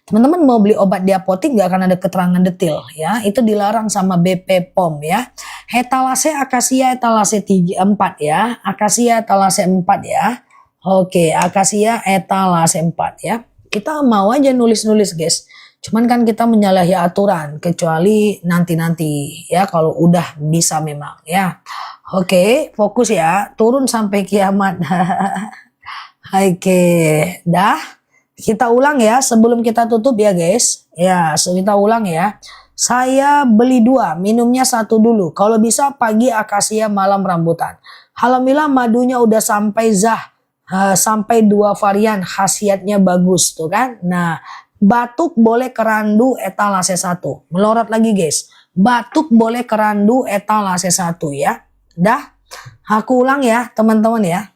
Teman-teman mau beli obat di apotik nggak akan ada keterangan detail ya. Itu dilarang sama BP POM ya. Etalase akasia etalase 4 ya. Akasia etalase 4 ya. Oke, akasia etalase 4 ya. Kita mau aja nulis-nulis guys. Cuman kan kita menyalahi aturan kecuali nanti-nanti ya kalau udah bisa memang ya. Oke, fokus ya. Turun sampai kiamat. Oke, dah. Kita ulang ya sebelum kita tutup ya guys. Ya, kita ulang ya. Saya beli 2, minumnya 1 dulu. Kalau bisa pagi akasia, malam rambutan. Alhamdulillah madunya udah sampai sampai 2 varian, khasiatnya bagus tuh kan. Nah, batuk boleh kerandu etalase 1. Melorot lagi guys. Batuk boleh kerandu etalase 1 ya. Dah. Aku ulang ya teman-teman ya.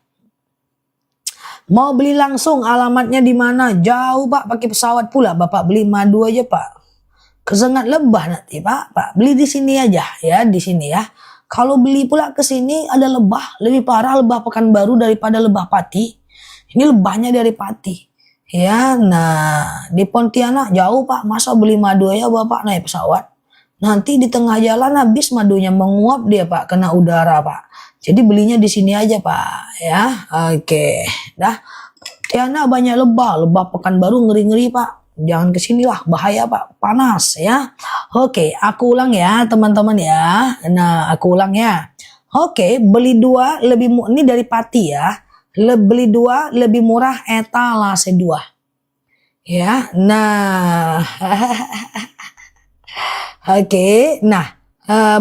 Mau beli langsung, alamatnya di mana? Jauh pak, pakai pesawat pula. Bapak beli madu aja pak. Kesengat lebah nanti pak. Pak beli di sini aja ya, di sini ya. Kalau beli pula ke sini ada lebah, lebih parah lebah Pekanbaru daripada lebah Pati. Ini lebahnya dari Pati. Ya, nah di Pontianak jauh pak. Masa beli madu aja bapak naik pesawat? Nanti di tengah jalan habis madunya menguap dia pak, kena udara pak. Jadi belinya di sini aja pak ya. Oke, dah. Tiana banyak lebah Pekanbaru ngeri-ngeri pak. Jangan kesinilah, bahaya pak, panas ya. Oke, aku ulang ya teman-teman ya. Nah, aku ulang ya. Oke, beli 2 lebih ini dari Pati ya. Beli 2 lebih murah etalase 2. Ya, nah. Oke, nah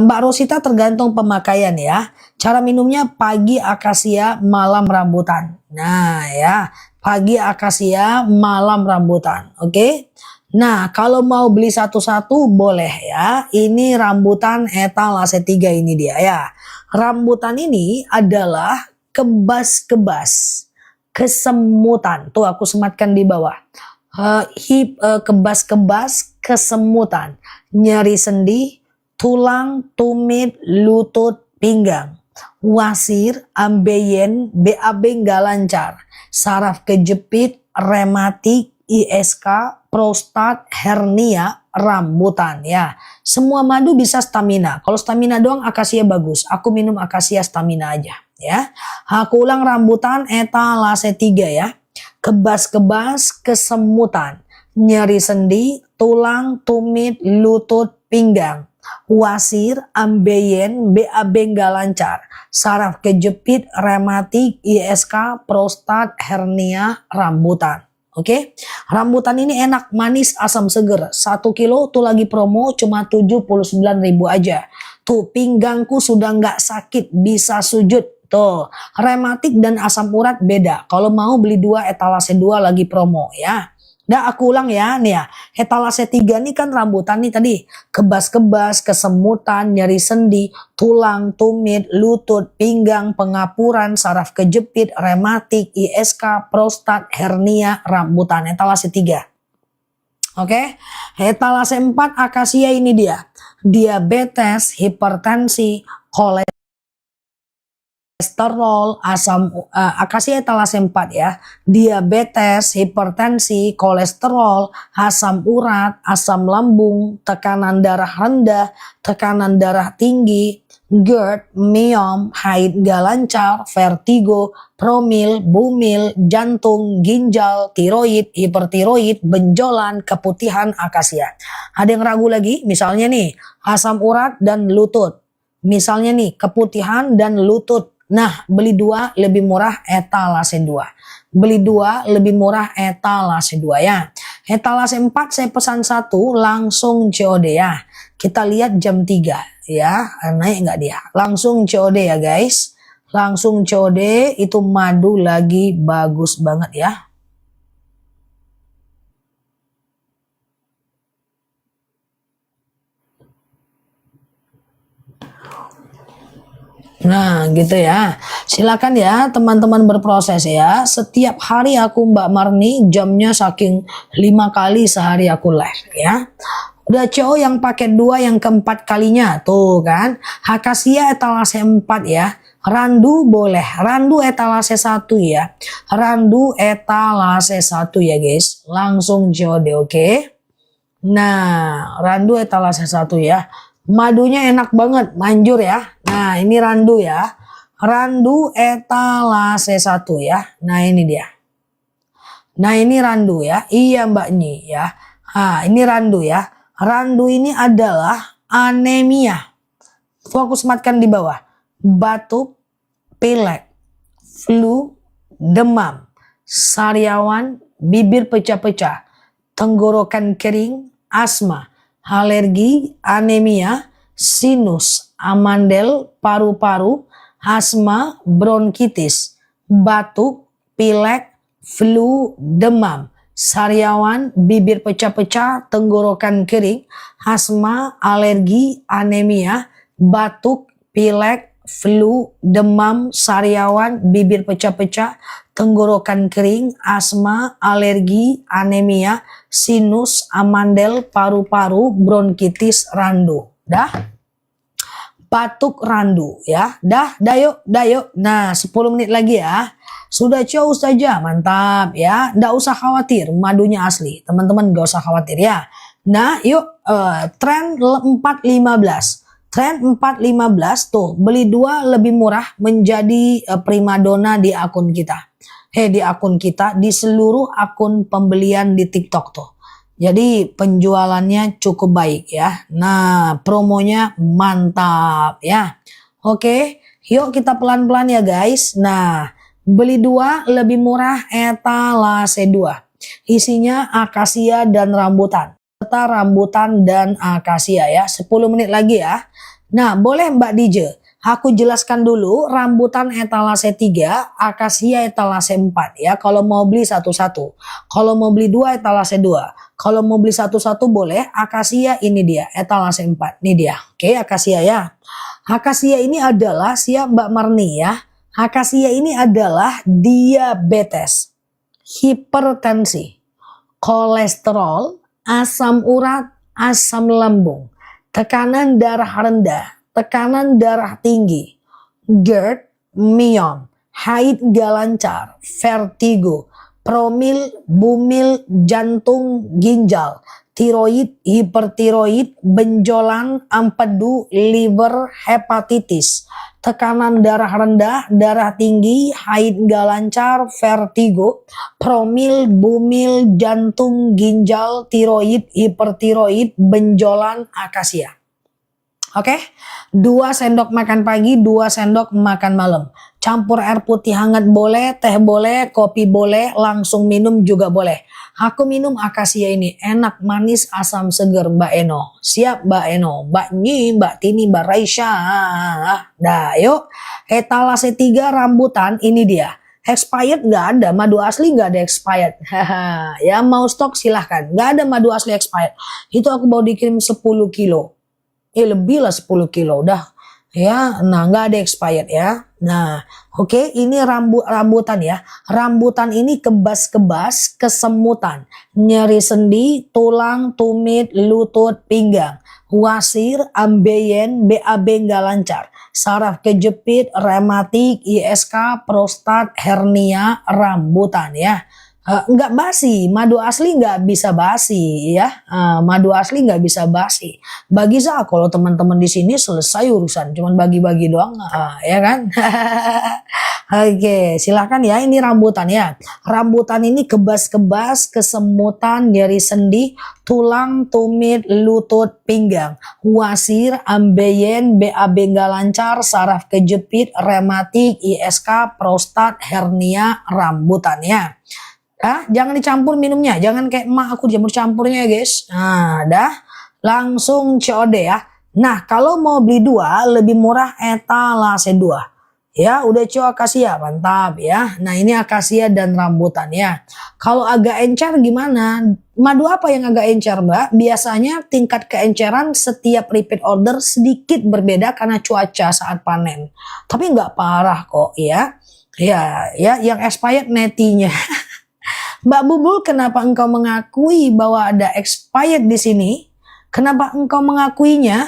Mbak Rosita tergantung pemakaian ya. Cara minumnya pagi akasia, malam rambutan. Nah ya, pagi akasia, malam rambutan. Oke. Nah kalau mau beli satu-satu boleh ya. Ini rambutan etalase 3 ini dia ya. Rambutan ini adalah kebas-kebas, kesemutan. Tuh aku sematkan di bawah. Kebas-kebas, kesemutan, nyeri sendi, tulang, tumit, lutut, pinggang, wasir, ambeien, BAB nggak lancar, saraf kejepit, rematik, ISK, prostat, hernia, rambutan ya. Semua madu bisa stamina. Kalau stamina doang akasia bagus. Aku minum akasia stamina aja ya. Aku ulang rambutan etalase 3 ya. Kebas-kebas, kesemutan, nyeri sendi, tulang, tumit, lutut, pinggang, wasir, ambeien, BAB nggak lancar, saraf kejepit, rematik, ISK, prostat, hernia, rambutan. Oke, rambutan ini enak, manis, asam seger. 1 kilo tuh lagi promo cuma 79.000 aja. Tuh pinggangku sudah nggak sakit, bisa sujud. Tuh, rematik dan asam urat beda. Kalau mau beli 2 etalase 2 lagi promo ya. Dah aku ulang ya, nih ya. Etalase 3 nih kan rambutan nih tadi. Kebas-kebas, kesemutan, nyeri sendi, tulang, tumit, lutut, pinggang, pengapuran, saraf kejepit, rematik, ISK, prostat, hernia, rambutan. Etalase 3. Oke. Etalase 4 akasia ini dia. Diabetes, hipertensi, kolesterol, akasia etalase 4 ya, diabetes, hipertensi, kolesterol, asam urat, asam lambung, tekanan darah rendah, tekanan darah tinggi, GERD, myom, haid gak lancar, vertigo, promil, bumil, jantung, ginjal, tiroid, hipertiroid, benjolan, keputihan, akasia. Ada yang ragu lagi? Misalnya nih, asam urat dan lutut. Misalnya nih, keputihan dan lutut. Nah, beli 2 lebih murah etalase 2. Beli 2 lebih murah etalase 2 ya. Etalase 4 saya pesan 1 langsung COD ya. Kita lihat jam 3 ya. Naik nggak dia? Langsung COD ya guys. Langsung COD, itu madu lagi bagus banget ya. Nah gitu ya. Silakan ya teman-teman berproses ya. Setiap hari aku Mbak Marni jamnya saking 5 kali sehari aku live ya. Udah CO yang paket 2 yang keempat kalinya tuh kan. Akasia etalase 4 ya. Randu boleh. Randu etalase 1 ya. Randu etalase 1 ya guys. Langsung COD, oke. Nah, randu etalase 1 ya. Madunya enak banget, manjur ya. Nah, ini randu ya. Randu etalase 1 ya. Nah, ini dia. Nah, ini randu ya. Iya Mbak Nyi ya. Nah, ini randu ya. Randu ini adalah anemia. Fokus matkan di bawah. Batuk, pilek, flu, demam, sariawan, bibir pecah-pecah, tenggorokan kering, asma, alergi, anemia, sinus, amandel, paru-paru, asma, bronkitis, batuk, pilek, flu, demam, sariawan, bibir pecah-pecah, tenggorokan kering, asma, alergi, anemia, batuk, pilek, flu, demam, sariawan, bibir pecah-pecah, tenggorokan kering, asma, alergi, anemia, sinus, amandel, paru-paru, bronkitis, randu. Dah? Batuk randu ya. Dah yuk. Nah, 10 menit lagi ya. Sudah jauh saja, mantap ya. Nggak usah khawatir, madunya asli. Teman-teman nggak usah khawatir ya. Nah, yuk tren 4.15. Tren 4.15 tuh, beli 2 lebih murah menjadi primadona di akun kita. Di akun kita, di seluruh akun pembelian di TikTok tuh. Jadi penjualannya cukup baik ya. Nah, promonya mantap ya. Oke, yuk kita pelan-pelan ya guys. Nah, beli 2 lebih murah etalase 2. Isinya akasia dan rambutan. Serta rambutan dan akasia ya. 10 menit lagi ya. Nah, boleh Mbak DJ, aku jelaskan dulu rambutan etalase 3, akasia etalase 4 ya. Kalau mau beli satu-satu. Kalau mau beli 2 etalase 2. Kalau mau beli satu-satu boleh. Akasia ini dia, etalase 4. Ini dia. Oke, akasia ya. Akasia ini adalah, siap Mbak Marni ya. Akasia ini adalah diabetes, hipertensi, kolesterol, asam urat, asam lambung, tekanan darah rendah, tekanan darah tinggi, GERD, myom, haid gak lancar, vertigo, promil, bumil, jantung, ginjal, tiroid, hipertiroid, benjolan, empedu, liver, hepatitis, tekanan darah rendah, darah tinggi, haid gak lancar, vertigo, promil, bumil, jantung, ginjal, tiroid, hipertiroid, benjolan, akasia. Oke, 2 sendok makan pagi, 2 sendok makan malam. Campur air putih hangat boleh, teh boleh, kopi boleh, langsung minum juga boleh. Aku minum akasia ini, enak, manis, asam, seger, Mbak Eno. Siap Mbak Eno, Mbak Nyi, Mbak Tini, Mbak Raisya. Dah yuk, etalase 3 rambutan, ini dia. Expired nggak ada, madu asli nggak ada expired. Ya mau stok silahkan, nggak ada madu asli expired. Itu aku baru dikirim 10 kilo. Lebih lah 10 kilo udah ya. Nah, nggak ada expired ya. Nah, oke, ini rambutan ya. Rambutan ini kebas-kebas, kesemutan, nyeri sendi, tulang, tumit, lutut, pinggang, wasir, ambeien, BAB nggak lancar, saraf kejepit, rematik, ISK, prostat, hernia, rambutan ya. Nggak basi, madu asli nggak bisa basi ya. Madu asli nggak bisa basi. Bagi saya kalau teman-teman di sini selesai urusan, cuman bagi-bagi doang, ya kan? Oke, silakan ya. Ini rambutan ya. Rambutan ini kebas-kebas, kesemutan, nyeri sendi, tulang, tumit, lutut, pinggang, wasir, ambeien, BAB nggak lancar, saraf kejepit, rematik, ISK, prostat, hernia, rambutan ya. Jangan dicampur minumnya, jangan kayak emak aku campur-campurnya ya guys. Nah, dah langsung COD ya. Nah, kalau mau beli 2 lebih murah etalase 2. Ya, udah CO akasia, mantap ya. Nah, ini akasia dan rambutan ya. Kalau agak encer gimana? Madu apa yang agak encer, Mbak? Biasanya tingkat keenceran setiap repeat order sedikit berbeda karena cuaca saat panen. Tapi nggak parah kok ya. Ya, yang expired netinya. Mbak Bubul, kenapa engkau mengakui bahwa ada expired di sini? Kenapa engkau mengakuinya?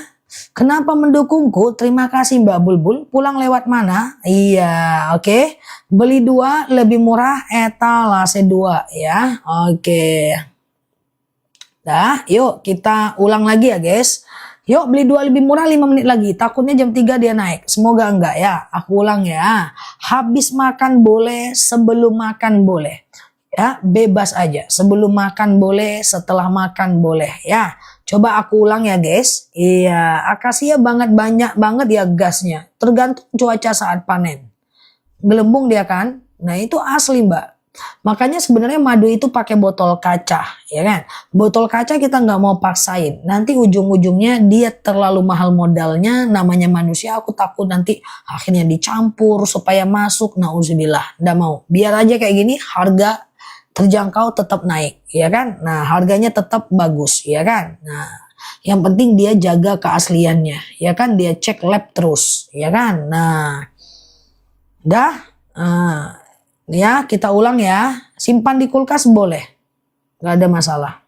Kenapa mendukungku? Terima kasih Mbak Bulbul. Pulang lewat mana? Iya, oke. Beli 2 lebih murah etalase 2 ya. Oke. Dah, yuk kita ulang lagi ya guys. Yuk beli 2 lebih murah 5 menit lagi. Takutnya jam 3 dia naik. Semoga enggak ya. Aku ulang ya. Habis makan boleh, sebelum makan boleh. Ya, bebas aja. Sebelum makan boleh, setelah makan boleh ya. Coba aku ulang ya guys. Iya, akasia banyak banget ya gasnya. Tergantung cuaca saat panen. Gelembung dia kan. Nah itu asli Mbak. Makanya sebenarnya madu itu pakai botol kaca, ya kan? Botol kaca kita nggak mau paksain. Nanti ujung-ujungnya dia terlalu mahal modalnya. Namanya manusia, aku takut nanti akhirnya dicampur supaya masuk. Nauzubillah, nggak mau. Biar aja kayak gini, harga terjangkau tetap naik, ya kan? Nah harganya tetap bagus, ya kan? Nah yang penting dia jaga keasliannya, ya kan? Dia cek lab terus, ya kan? Nah, dah. Ya, kita ulang ya. Simpan di kulkas boleh. Gak ada masalah.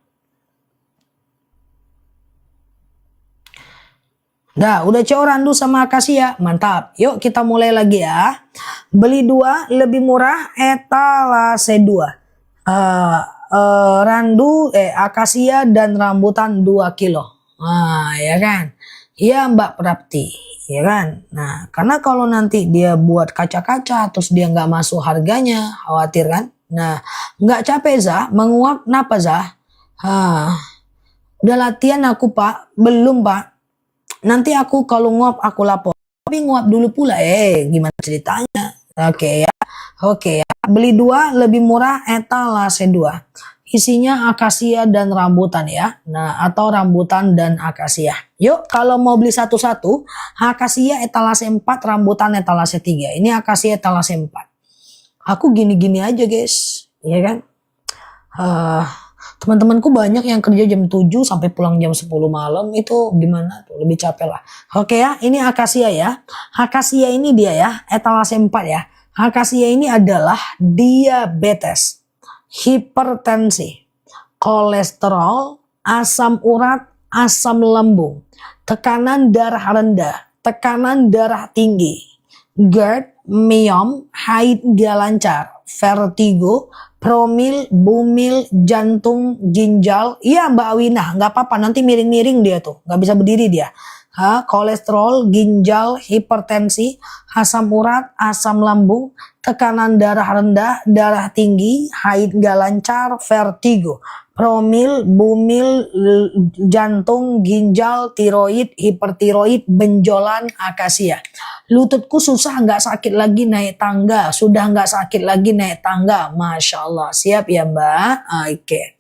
Dah, udah CO randu sama akasia. Mantap. Yuk kita mulai lagi ya. Beli 2 lebih murah etalase 2. Akasia dan rambutan 2 kilo. Nah, ya kan? Iya Mbak Prapti, ya kan? Nah, karena kalau nanti dia buat kaca-kaca terus dia nggak masuk harganya, khawatir kan? Nah, nggak capek Zah, menguap kenapa Zah? Udah latihan aku Pak, belum Pak. Nanti aku kalau nguap aku lapor. Tapi nguap dulu pula, gimana ceritanya? Oke ya, oke ya. Beli 2 lebih murah etalase 2. Isinya akasia dan rambutan ya. Nah, atau rambutan dan akasia. Yuk, kalau mau beli satu-satu, akasia etalase 4, rambutan etalase 3. Ini akasia etalase 4. Aku gini-gini aja, guys. Iya kan? Teman-temanku banyak yang kerja jam 7 sampai pulang jam 10 malam. Itu gimana tuh? Lebih capek lah. Oke ya, ini akasia ya. Akasia ini dia ya, etalase 4 ya. Akasia ini adalah diabetes, hipertensi, kolesterol, asam urat, asam lambung, tekanan darah rendah, tekanan darah tinggi, GERD, myom, haid gak lancar, vertigo, promil, bumil, jantung, ginjal. Iya Mbak Awinah, nggak apa-apa, nanti miring-miring dia tuh, nggak bisa berdiri dia. Kolesterol, ginjal, hipertensi, asam urat, asam lambung, tekanan darah rendah, darah tinggi, haid gak lancar, vertigo, promil, bumil, jantung, ginjal, tiroid, hipertiroid, benjolan, akasia. Lututku susah nggak sakit lagi naik tangga, sudah nggak sakit lagi naik tangga, Masya Allah. Siap ya Mbak? Oke.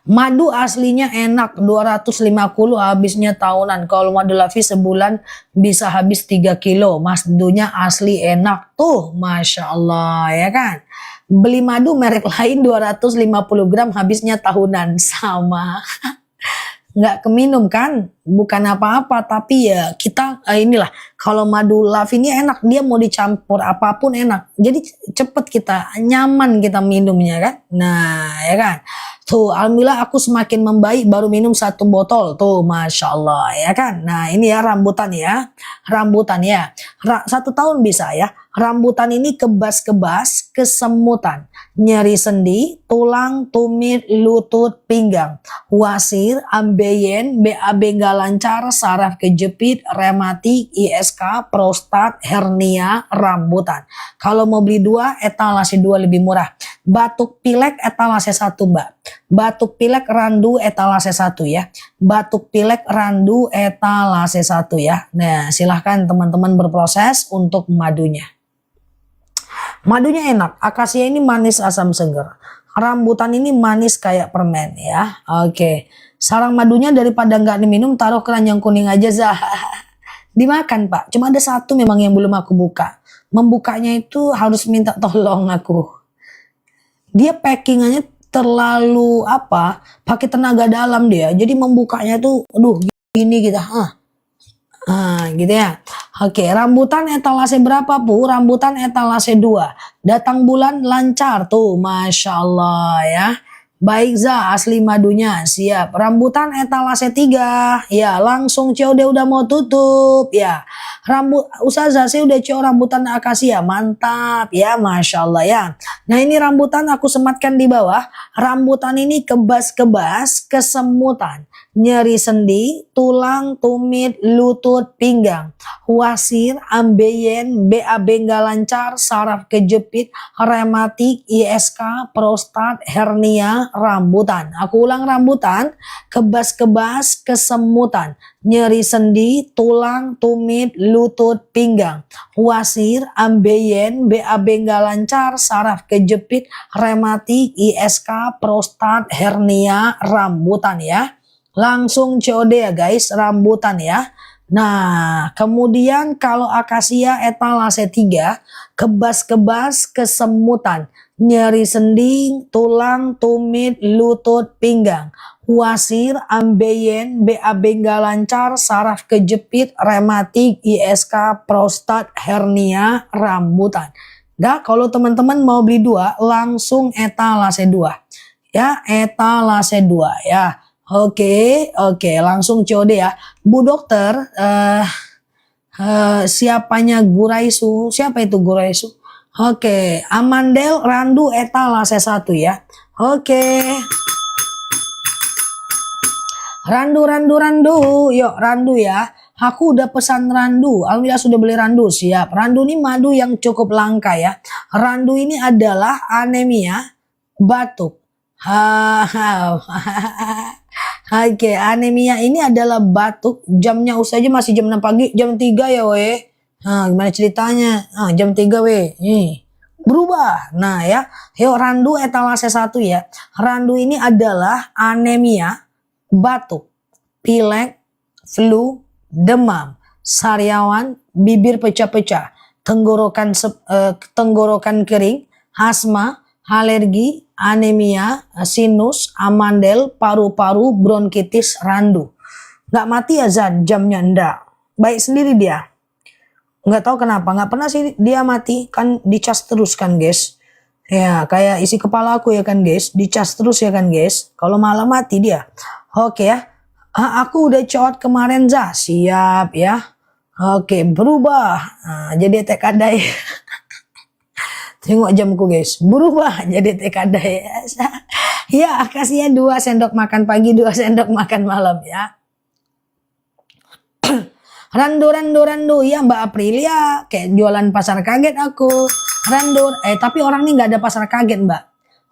Madu aslinya enak, 250 habisnya tahunan. Kalau madu Lavi sebulan bisa habis 3 kilo. Madunya asli enak tuh, Masya Allah ya kan. Beli madu merek lain 250 gram habisnya tahunan. Sama. Nggak keminum kan, bukan apa-apa, tapi ya kita inilah, kalau madu Lavi ini enak, dia mau dicampur apapun enak, jadi cepet kita nyaman kita minumnya kan. Nah ya kan, tuh alhamdulillah aku semakin membaik baru minum 1 botol tuh, Masya Allah ya kan. Nah ini ya rambutan ya, rambutan ya, 1 tahun bisa ya. Rambutan ini kebas-kebas, kesemutan, nyeri sendi, tulang, tumit, lutut, pinggang, wasir, ambeien, BAB gak lancar, saraf kejepit, rematik, ISK, prostat, hernia, rambutan. Kalau mau beli 2, etalase 2 lebih murah. Batuk pilek etalase 1 Mbak. Batuk pilek randu etalase 1 ya. Batuk pilek randu etalase 1 ya. Nah silahkan teman-teman berproses untuk madunya. Madunya enak, akasia ini manis asam seger. Rambutan ini manis kayak permen ya. Oke. Sarang madunya daripada nggak diminum taruh keranjang kuning aja Zah. Dimakan Pak. Cuma ada 1 memang yang belum aku buka. Membukanya itu harus minta tolong aku. Dia packingannya terlalu pakai tenaga dalam dia. Jadi membukanya tuh aduh gini gitu. Gitu ya. Oke, rambutan etalase berapa Bu? Rambutan etalase 2. Datang bulan lancar tuh, Masya Allah ya. Baik Za, asli madunya. Siap. Rambutan etalase 3. Ya, langsung COD udah mau tutup. Ya. Ustazah, saya udah CO rambutan akasia. Mantap. Ya, Masya Allah ya. Nah, ini rambutan aku sematkan di bawah. Rambutan ini kebas-kebas, kesemutan, nyeri sendi, tulang, tumit, lutut, pinggang, wasir, ambeien, BAB nggak lancar, saraf kejepit, rematik, ISK, prostat, hernia, rambutan. Aku ulang, rambutan, kebas-kebas, kesemutan, nyeri sendi, tulang, tumit, lutut, pinggang, wasir, ambeien, BAB nggak lancar, saraf kejepit, rematik, ISK, prostat, hernia, rambutan ya. Langsung COD ya guys, rambutan ya. Nah, kemudian kalau akasia etalase 3, kebas-kebas, kesemutan, nyeri sendi, tulang, tumit, lutut, pinggang, wasir, ambeien, BAB nggak lancar, saraf kejepit, rematik, ISK, prostat, hernia, rambutan. Nah, kalau teman-teman mau beli 2, langsung etalase 2. Ya, etalase 2 ya. Oke, langsung COD ya. Bu dokter, siapanya Guraisu? Siapa itu Guraisu? Oke, Amandel Randu etalase 1 ya. Oke. Randu. Yuk, Randu ya. Aku udah pesan Randu. Alhamdulillah sudah beli Randu. Siap. Randu ini madu yang cukup langka ya. Randu ini adalah anemia, batuk. Oke, anemia ini adalah batuk. Jamnya usahanya masih jam 6 pagi, jam 3 ya weh. Nah, gimana ceritanya? Jam 3 weh. Berubah. Nah ya, yuk Randu etalase 1 ya. Randu ini adalah anemia, batuk, pilek, flu, demam, sariawan, bibir pecah-pecah, tenggorokan kering, asma, alergi, anemia, sinus, amandel, paru-paru, bronkitis, Randu. Nggak mati ya Zan, jamnya enggak. Baik sendiri dia. Nggak tahu kenapa, nggak pernah sih dia mati. Kan dicas terus kan guys. Ya kayak isi kepala aku ya kan guys. Dicas terus ya kan guys. Kalau malam mati dia. Oke ya. Aku udah cowot kemarin Zah. Siap ya. Oke, berubah. Jadi tekadai. Tengok jamku guys, berubah jadi TKD ya. Kasihnya 2 sendok makan pagi, 2 sendok makan malam ya. Randu ya Mbak Aprilia, kayak jualan pasar kaget aku. Randu, tapi orang ini nggak ada pasar kaget Mbak.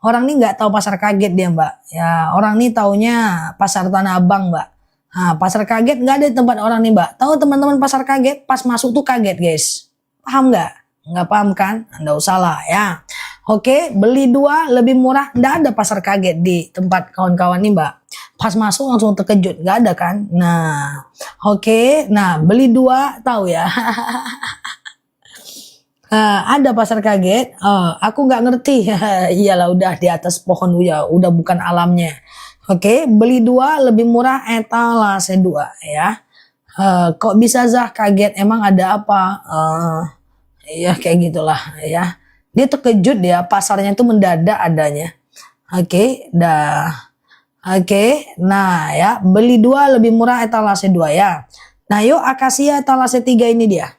Orang ini nggak tahu pasar kaget dia Mbak. Ya orang ini taunya pasar Tanah Abang Mbak. Nah, pasar kaget nggak ada di tempat orang nih Mbak. Tahu teman-teman pasar kaget, pas masuk tuh kaget guys. Paham nggak? Nggak paham kan? Nggak usah lah ya. Oke, beli 2 lebih murah. Nggak ada pasar kaget di tempat kawan-kawan nih Mbak. Pas masuk langsung terkejut. Nggak ada kan? Nah, oke. Nah, beli 2 tahu ya. Ada pasar kaget. Aku nggak ngerti. Iyalah udah di atas pohon ya. Udah bukan alamnya. Oke, beli 2 lebih murah etalase 2 ya. Kok bisa Zah kaget? Emang ada apa? Ya kayak gitulah ya. Dia terkejut ya, pasarnya itu mendadak adanya. Oke, dah. Oke, nah ya, beli 2 lebih murah etalase 2 ya. Nah yuk akasia etalase 3 ini dia.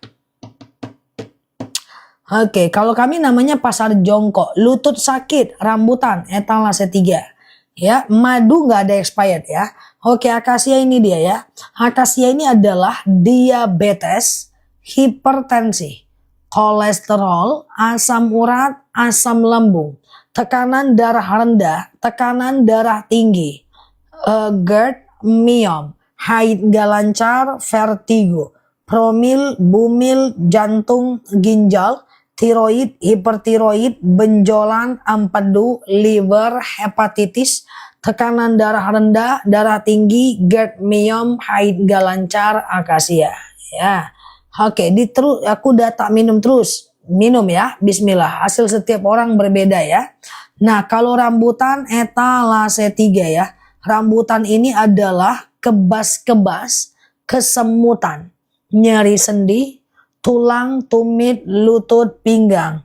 Oke, kalau kami namanya pasar jongkok, lutut sakit, rambutan etalase 3. Ya, madu nggak ada expired ya. Oke, akasia ini dia ya. Akasia ini adalah diabetes, hipertensi, kolesterol, asam urat, asam lambung, tekanan darah rendah, tekanan darah tinggi, GERD, miom, haid gak lancar, vertigo, promil, bumil, jantung, ginjal, tiroid, hipertiroid, benjolan, empedu, liver, hepatitis, tekanan darah rendah, darah tinggi, GERD, miom, haid gak lancar, akasia ya. Oke, aku udah tak minum terus. Minum ya, bismillah. Hasil setiap orang berbeda ya. Nah, kalau rambutan etalase 3 ya. Rambutan ini adalah kebas-kebas, kesemutan, nyeri sendi, tulang, tumit, lutut, pinggang,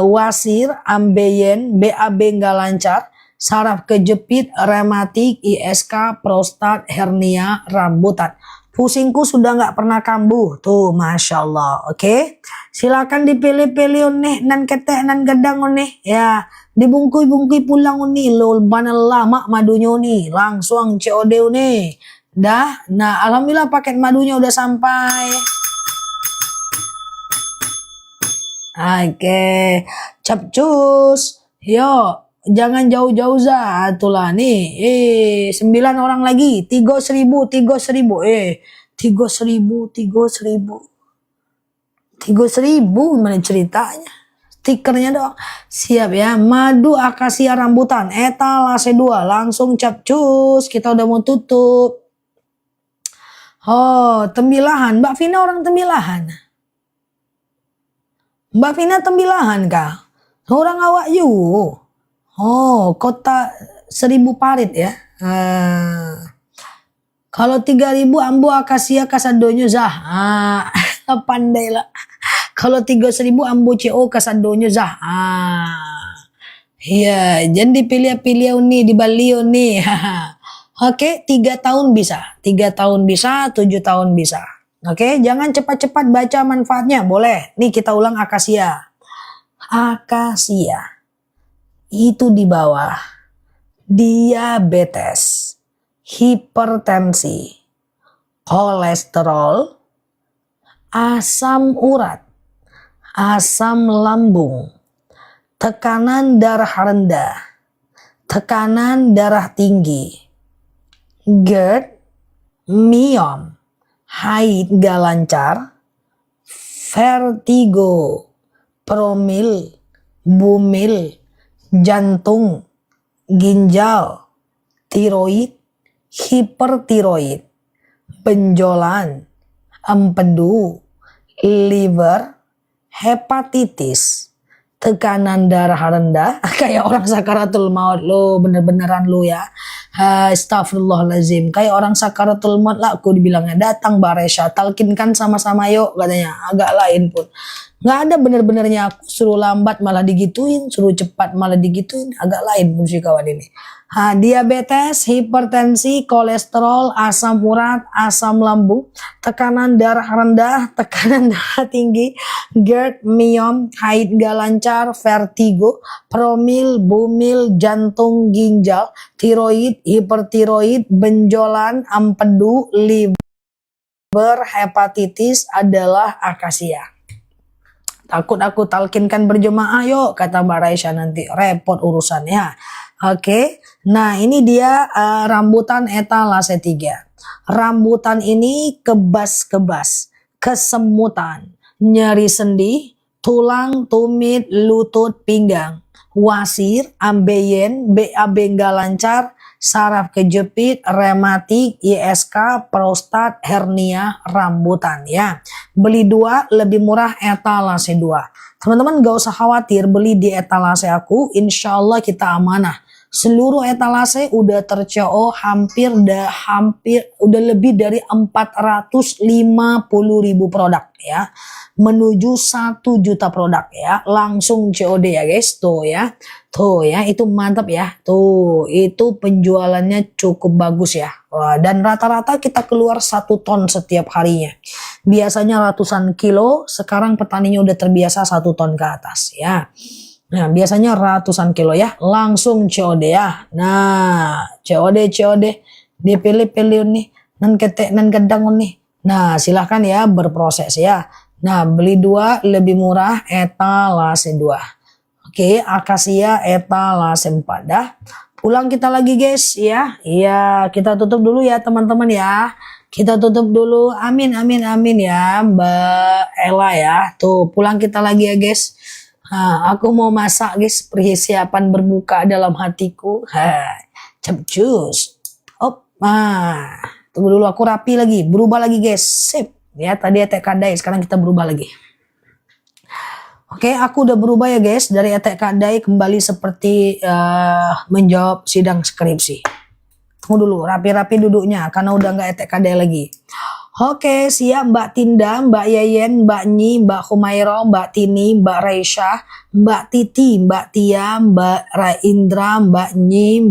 wasir, ambeien, BAB nggak lancar, saraf kejepit, rematik, ISK, prostat, hernia, rambutan. Pusingku sudah nggak pernah kambuh. Tuh, Masya Allah. Oke. Silakan dipilih-pilih nih. Nan ketek, nan gedang nih. Ya. Dibungkui-bungkui pulang nih. Lol, banal lama madunya nih. Langsung COD nih. Dah. Nah, alhamdulillah paket madunya udah sampai. Oke. Capcus. Yo. Jangan jauh-jauh za, itulah nih. 9 orang lagi, 3.000. 3.000 gimana ceritanya? Stikernya doang. Siap ya. Madu akasia rambutan, etalase 2. Langsung capcus. Kita udah mau tutup. Oh, Tembilahan. Mbak Vina orang Tembilahan. Mbak Vina Tembilahan kah? Orang awak you. Oh, kota 1000 parit ya. Kalau 3.000 ambo akasia kasadonyo zah. Pandai lah. Kalau 3.000 ambo CO kasadonyo zah. Iya, jangan dipilih-pilih nih di Bali nih. Oke, 3 tahun bisa. 3 tahun bisa, 7 tahun bisa. Oke, jangan cepat-cepat baca manfaatnya. Boleh. Nih kita ulang akasia. Akasia. Itu di bawah diabetes, hipertensi, kolesterol, asam urat, asam lambung, tekanan darah rendah, tekanan darah tinggi, GERD, miom, haid gak lancar, vertigo, promil, bumil, jantung, ginjal, tiroid, hipertiroid, benjolan, empedu, liver, hepatitis, tekanan darah rendah, kayak orang sakaratul maut lo, bener-beneran lo ya. Astagfirullahaladzim, kayak orang sakaratul maut lah aku dibilangnya. Datang Baresha, talkinkan sama-sama yuk katanya, agak lain pun. Nggak ada bener-benernya, aku suruh lambat malah digituin, suruh cepat malah digituin, agak lain pun si kawan ini. Diabetes, hipertensi, kolesterol, asam urat, asam lambung, tekanan darah rendah, tekanan darah tinggi, GERD, miom, haid gak lancar, vertigo, promil, bumil, jantung, ginjal, tiroid, hipertiroid, benjolan, empedu, liver, hepatitis adalah akasia. Takut aku talkinkan berjemaah yuk, kata Mbak Raisya, nanti repot urusannya. Oke, nah ini dia rambutan etalase 3. Rambutan ini kebas-kebas, kesemutan, nyeri sendi, tulang, tumit, lutut, pinggang, wasir, ambeien, BAB nggak lancar, saraf kejepit, rematik, ISK, prostat, hernia, rambutan ya. Beli 2 lebih murah etalase 2. Teman-teman gak usah khawatir beli di etalase aku, insya Allah kita amanah. Seluruh etalase udah terco hampir udah lebih dari 450.000 produk ya, menuju 1 juta produk ya, langsung COD ya guys. Tuh ya, itu mantap ya, tuh itu penjualannya cukup bagus ya. Wah, dan rata-rata kita keluar 1 ton setiap harinya, biasanya ratusan kilo, sekarang petaninya udah terbiasa 1 ton ke atas ya. Nah, biasanya ratusan kilo ya, langsung COD ya. Nah, COD, dipilih-pilih nih, nan ketek, nan gedang nih. Nah, silahkan ya berproses ya. Nah, beli 2 lebih murah etalase 2. Oke, akasia etalase 4 dah. Pulang kita lagi guys ya. Iya, kita tutup dulu ya teman-teman ya. Kita tutup dulu. Amin ya Mbak Ella ya. Tuh, pulang kita lagi ya guys. Aku mau masak guys, persiapan berbuka dalam hatiku. Capcus. Tunggu dulu aku rapi lagi, berubah lagi guys. Sip. Ya, tadi etek kadai, sekarang kita berubah lagi. Oke, aku udah berubah ya guys, dari etek kadai kembali seperti menjawab sidang skripsi. Tunggu dulu, rapi-rapi duduknya karena udah nggak etek kadai lagi. Oke, siap Mbak Tinda, Mbak Yeyen, Mbak Nyi, Mbak Humairo, Mbak Tini, Mbak Reisha, Mbak Titi, Mbak Tia, Mbak Raindra, Mbak Nyi,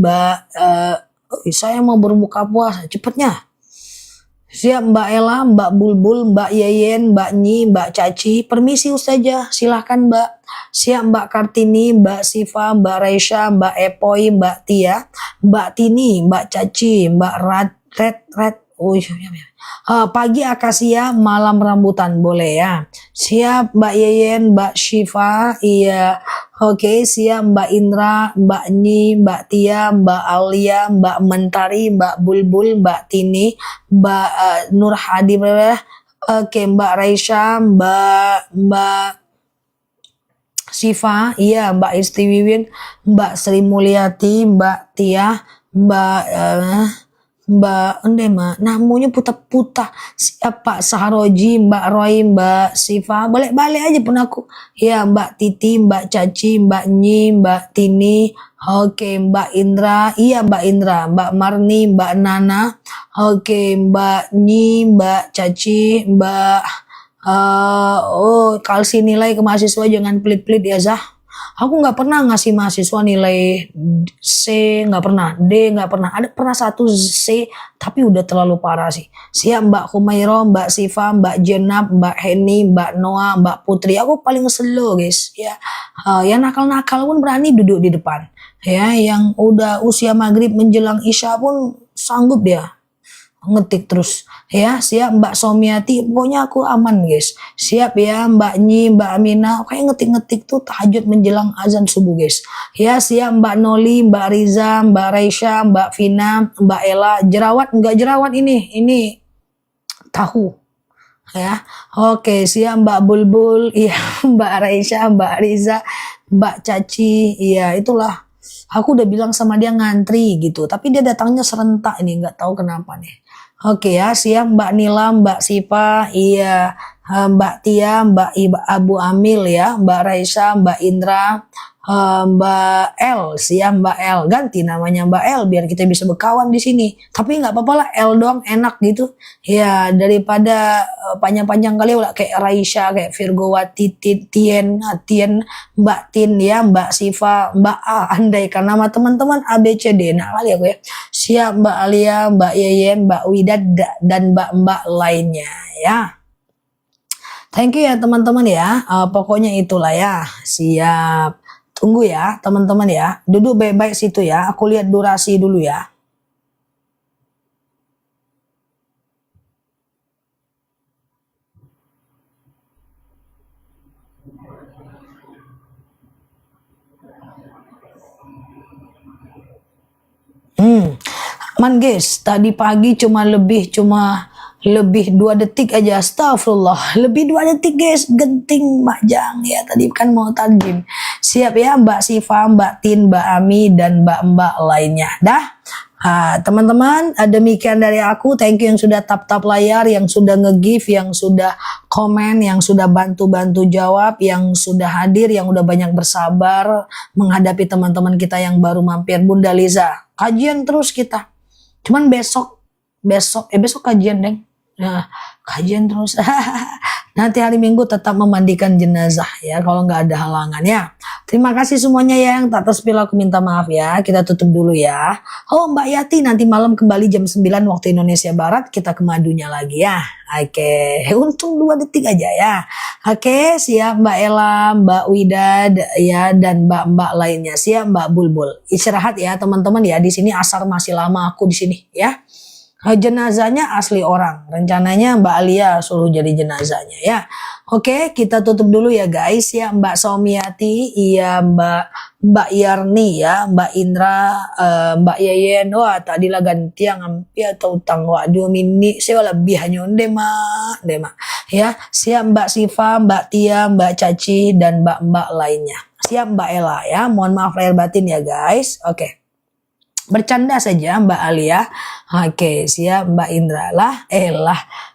saya mau berbuka puasa, cepetnya. Siap Mbak Ella, Mbak Bulbul, Mbak Yeyen, Mbak Nyi, Mbak Caci. Permisi Ustazah, silahkan Mbak. Siap Mbak Kartini, Mbak Siva, Mbak Reisha, Mbak Epoy, Mbak Tia, Mbak Tini, Mbak Caci, Mbak Red. Oh iya. Pagi akasia, malam rambutan boleh ya. Siap Mbak Yeyen, Mbak Syifa, iya. Oke, siap Mbak Indra, Mbak Nyi, Mbak Tia, Mbak Alia, Mbak Mentari, Mbak Bulbul, Mbak Tini, Mbak Nur Hadi, oke Mbak Raisya, Mbak Syifa, iya Mbak Isti Wiwin, Mbak Sri Mulyati, Mbak Tia, Mbak Endema, namanya putar-putar. Siap Pak Saharoji, Mbak Roy, Mbak Siva, balik-balik aja pun aku. Ya Mbak Titi, Mbak Caci, Mbak Nyi, Mbak Tini, oke Mbak Indra, iya Mbak Indra, Mbak Marni, Mbak Nana, oke Mbak Nyi, Mbak Caci, Mbak kalsi nilai ke mahasiswa jangan pelit-pelit ya Zah. Aku nggak pernah ngasih mahasiswa nilai C, nggak pernah, D nggak pernah. Ada pernah satu C, tapi udah terlalu parah sih. Siap Mbak Humairo, Mbak Siva, Mbak Jenab, Mbak Heni, Mbak Noah, Mbak Putri. Aku paling slow guys. Ya, yang nakal-nakal pun berani duduk di depan. Ya, yang udah usia maghrib menjelang isya pun sanggup dia ngetik terus ya. Siap Mbak Somiati, pokoknya aku aman guys. Siap ya Mbak Nyi, Mbak Amina, kayak ngetik-ngetik tuh tahajud menjelang azan subuh guys ya. Siap Mbak Noli, Mbak Riza, Mbak Reisha, Mbak Vina, Mbak Ella. Jerawat enggak jerawat ini tahu ya. Oke, siap Mbak Bulbul, iya Mbak Reisha, Mbak Riza, Mbak Caci, iya itulah. Aku udah bilang sama dia ngantri gitu, tapi dia datangnya serentak ini, nggak tahu kenapa nih. Oke ya, siap Mbak Nila, Mbak Sipa, iya, Mbak Tia, Mbak Abu Amil ya, Mbak Raisa, Mbak Indra, Mbak L, siap Mbak L, ganti namanya Mbak L biar kita bisa berkawan di sini. Tapi nggak apa-apa lah, L doang enak gitu. Ya daripada panjang-panjang kali udah kayak Raisya, kayak Virgowati, Tien, Mbak Tin ya, Mbak Siva, Mbak A, andaikan nama teman-teman A B C D, nah kali aku ya. Siap Mbak Alia, Mbak Yeyen, Mbak Widad, dan Mbak lainnya ya. Thank you ya teman-teman ya. Pokoknya itulah ya. Siap. Tunggu ya teman-teman ya. Duduk baik-baik situ ya. Aku lihat durasi dulu ya. Aman guys, tadi pagi cuma lebih 2 detik aja, astagfirullah, lebih 2 detik guys, genting Majang ya, tadi kan mau tarjim. Siap ya Mbak Siva, Mbak Tin, Mbak Ami, dan Mbak lainnya. Dah, teman-teman, demikian dari aku. Thank you yang sudah tap layar, yang sudah nge-give, yang sudah komen, yang sudah bantu jawab, yang sudah hadir, yang udah banyak bersabar menghadapi teman-teman kita yang baru mampir. Bunda Liza, kajian terus kita. Cuman besok kajian deng. Nah, kajian terus. Nanti hari Minggu tetap memandikan jenazah ya kalau nggak ada halangan ya. Terima kasih semuanya ya, yang tak terspil aku minta maaf ya. Kita tutup dulu ya. Oh Mbak Yati, nanti malam kembali jam 9 waktu Indonesia Barat kita ke madunya lagi ya. Oke, untung 2 detik aja ya. Oke, siap Mbak Ella, Mbak Widad ya, dan Mbak lainnya. Siap Mbak Bulbul. Istirahat ya teman-teman ya. Di sini asar masih lama aku di sini ya. Jenazahnya asli orang. Rencananya Mbak Alia suruh jadi jenazahnya ya. Oke, kita tutup dulu ya guys ya. Mbak Somiati, iya Mbak Yarni ya, Mbak Indra, Mbak Yeyen. Wah, tadi lah ganti yang ampi atau utang. Waduh, mini saya lebih hanya dema. Ya, siap Mbak Siva, Mbak Tia, Mbak Caci, dan Mbak lainnya. Siap Mbak Ella ya. Mohon maaf lahir batin ya guys. Oke. Bercanda saja Mbak Alia. Oke, siap Mbak Indra.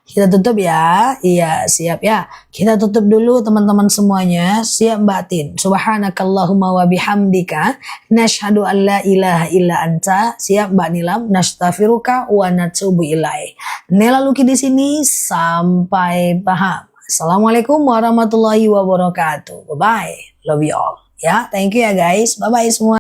Kita tutup ya. Iya, siap ya. Kita tutup dulu teman-teman semuanya. Siap Mbak Tin. Subhanakallahumma wa bihamdika nasyhadu an la ilaha illa anta. Siap Mbak Nilam. Nastaghfiruka wa natubu ilaih. Nela Luki di sini, sampai paham. Assalamualaikum warahmatullahi wabarakatuh. Bye bye. Love you all. Ya, thank you ya guys. Bye bye semua.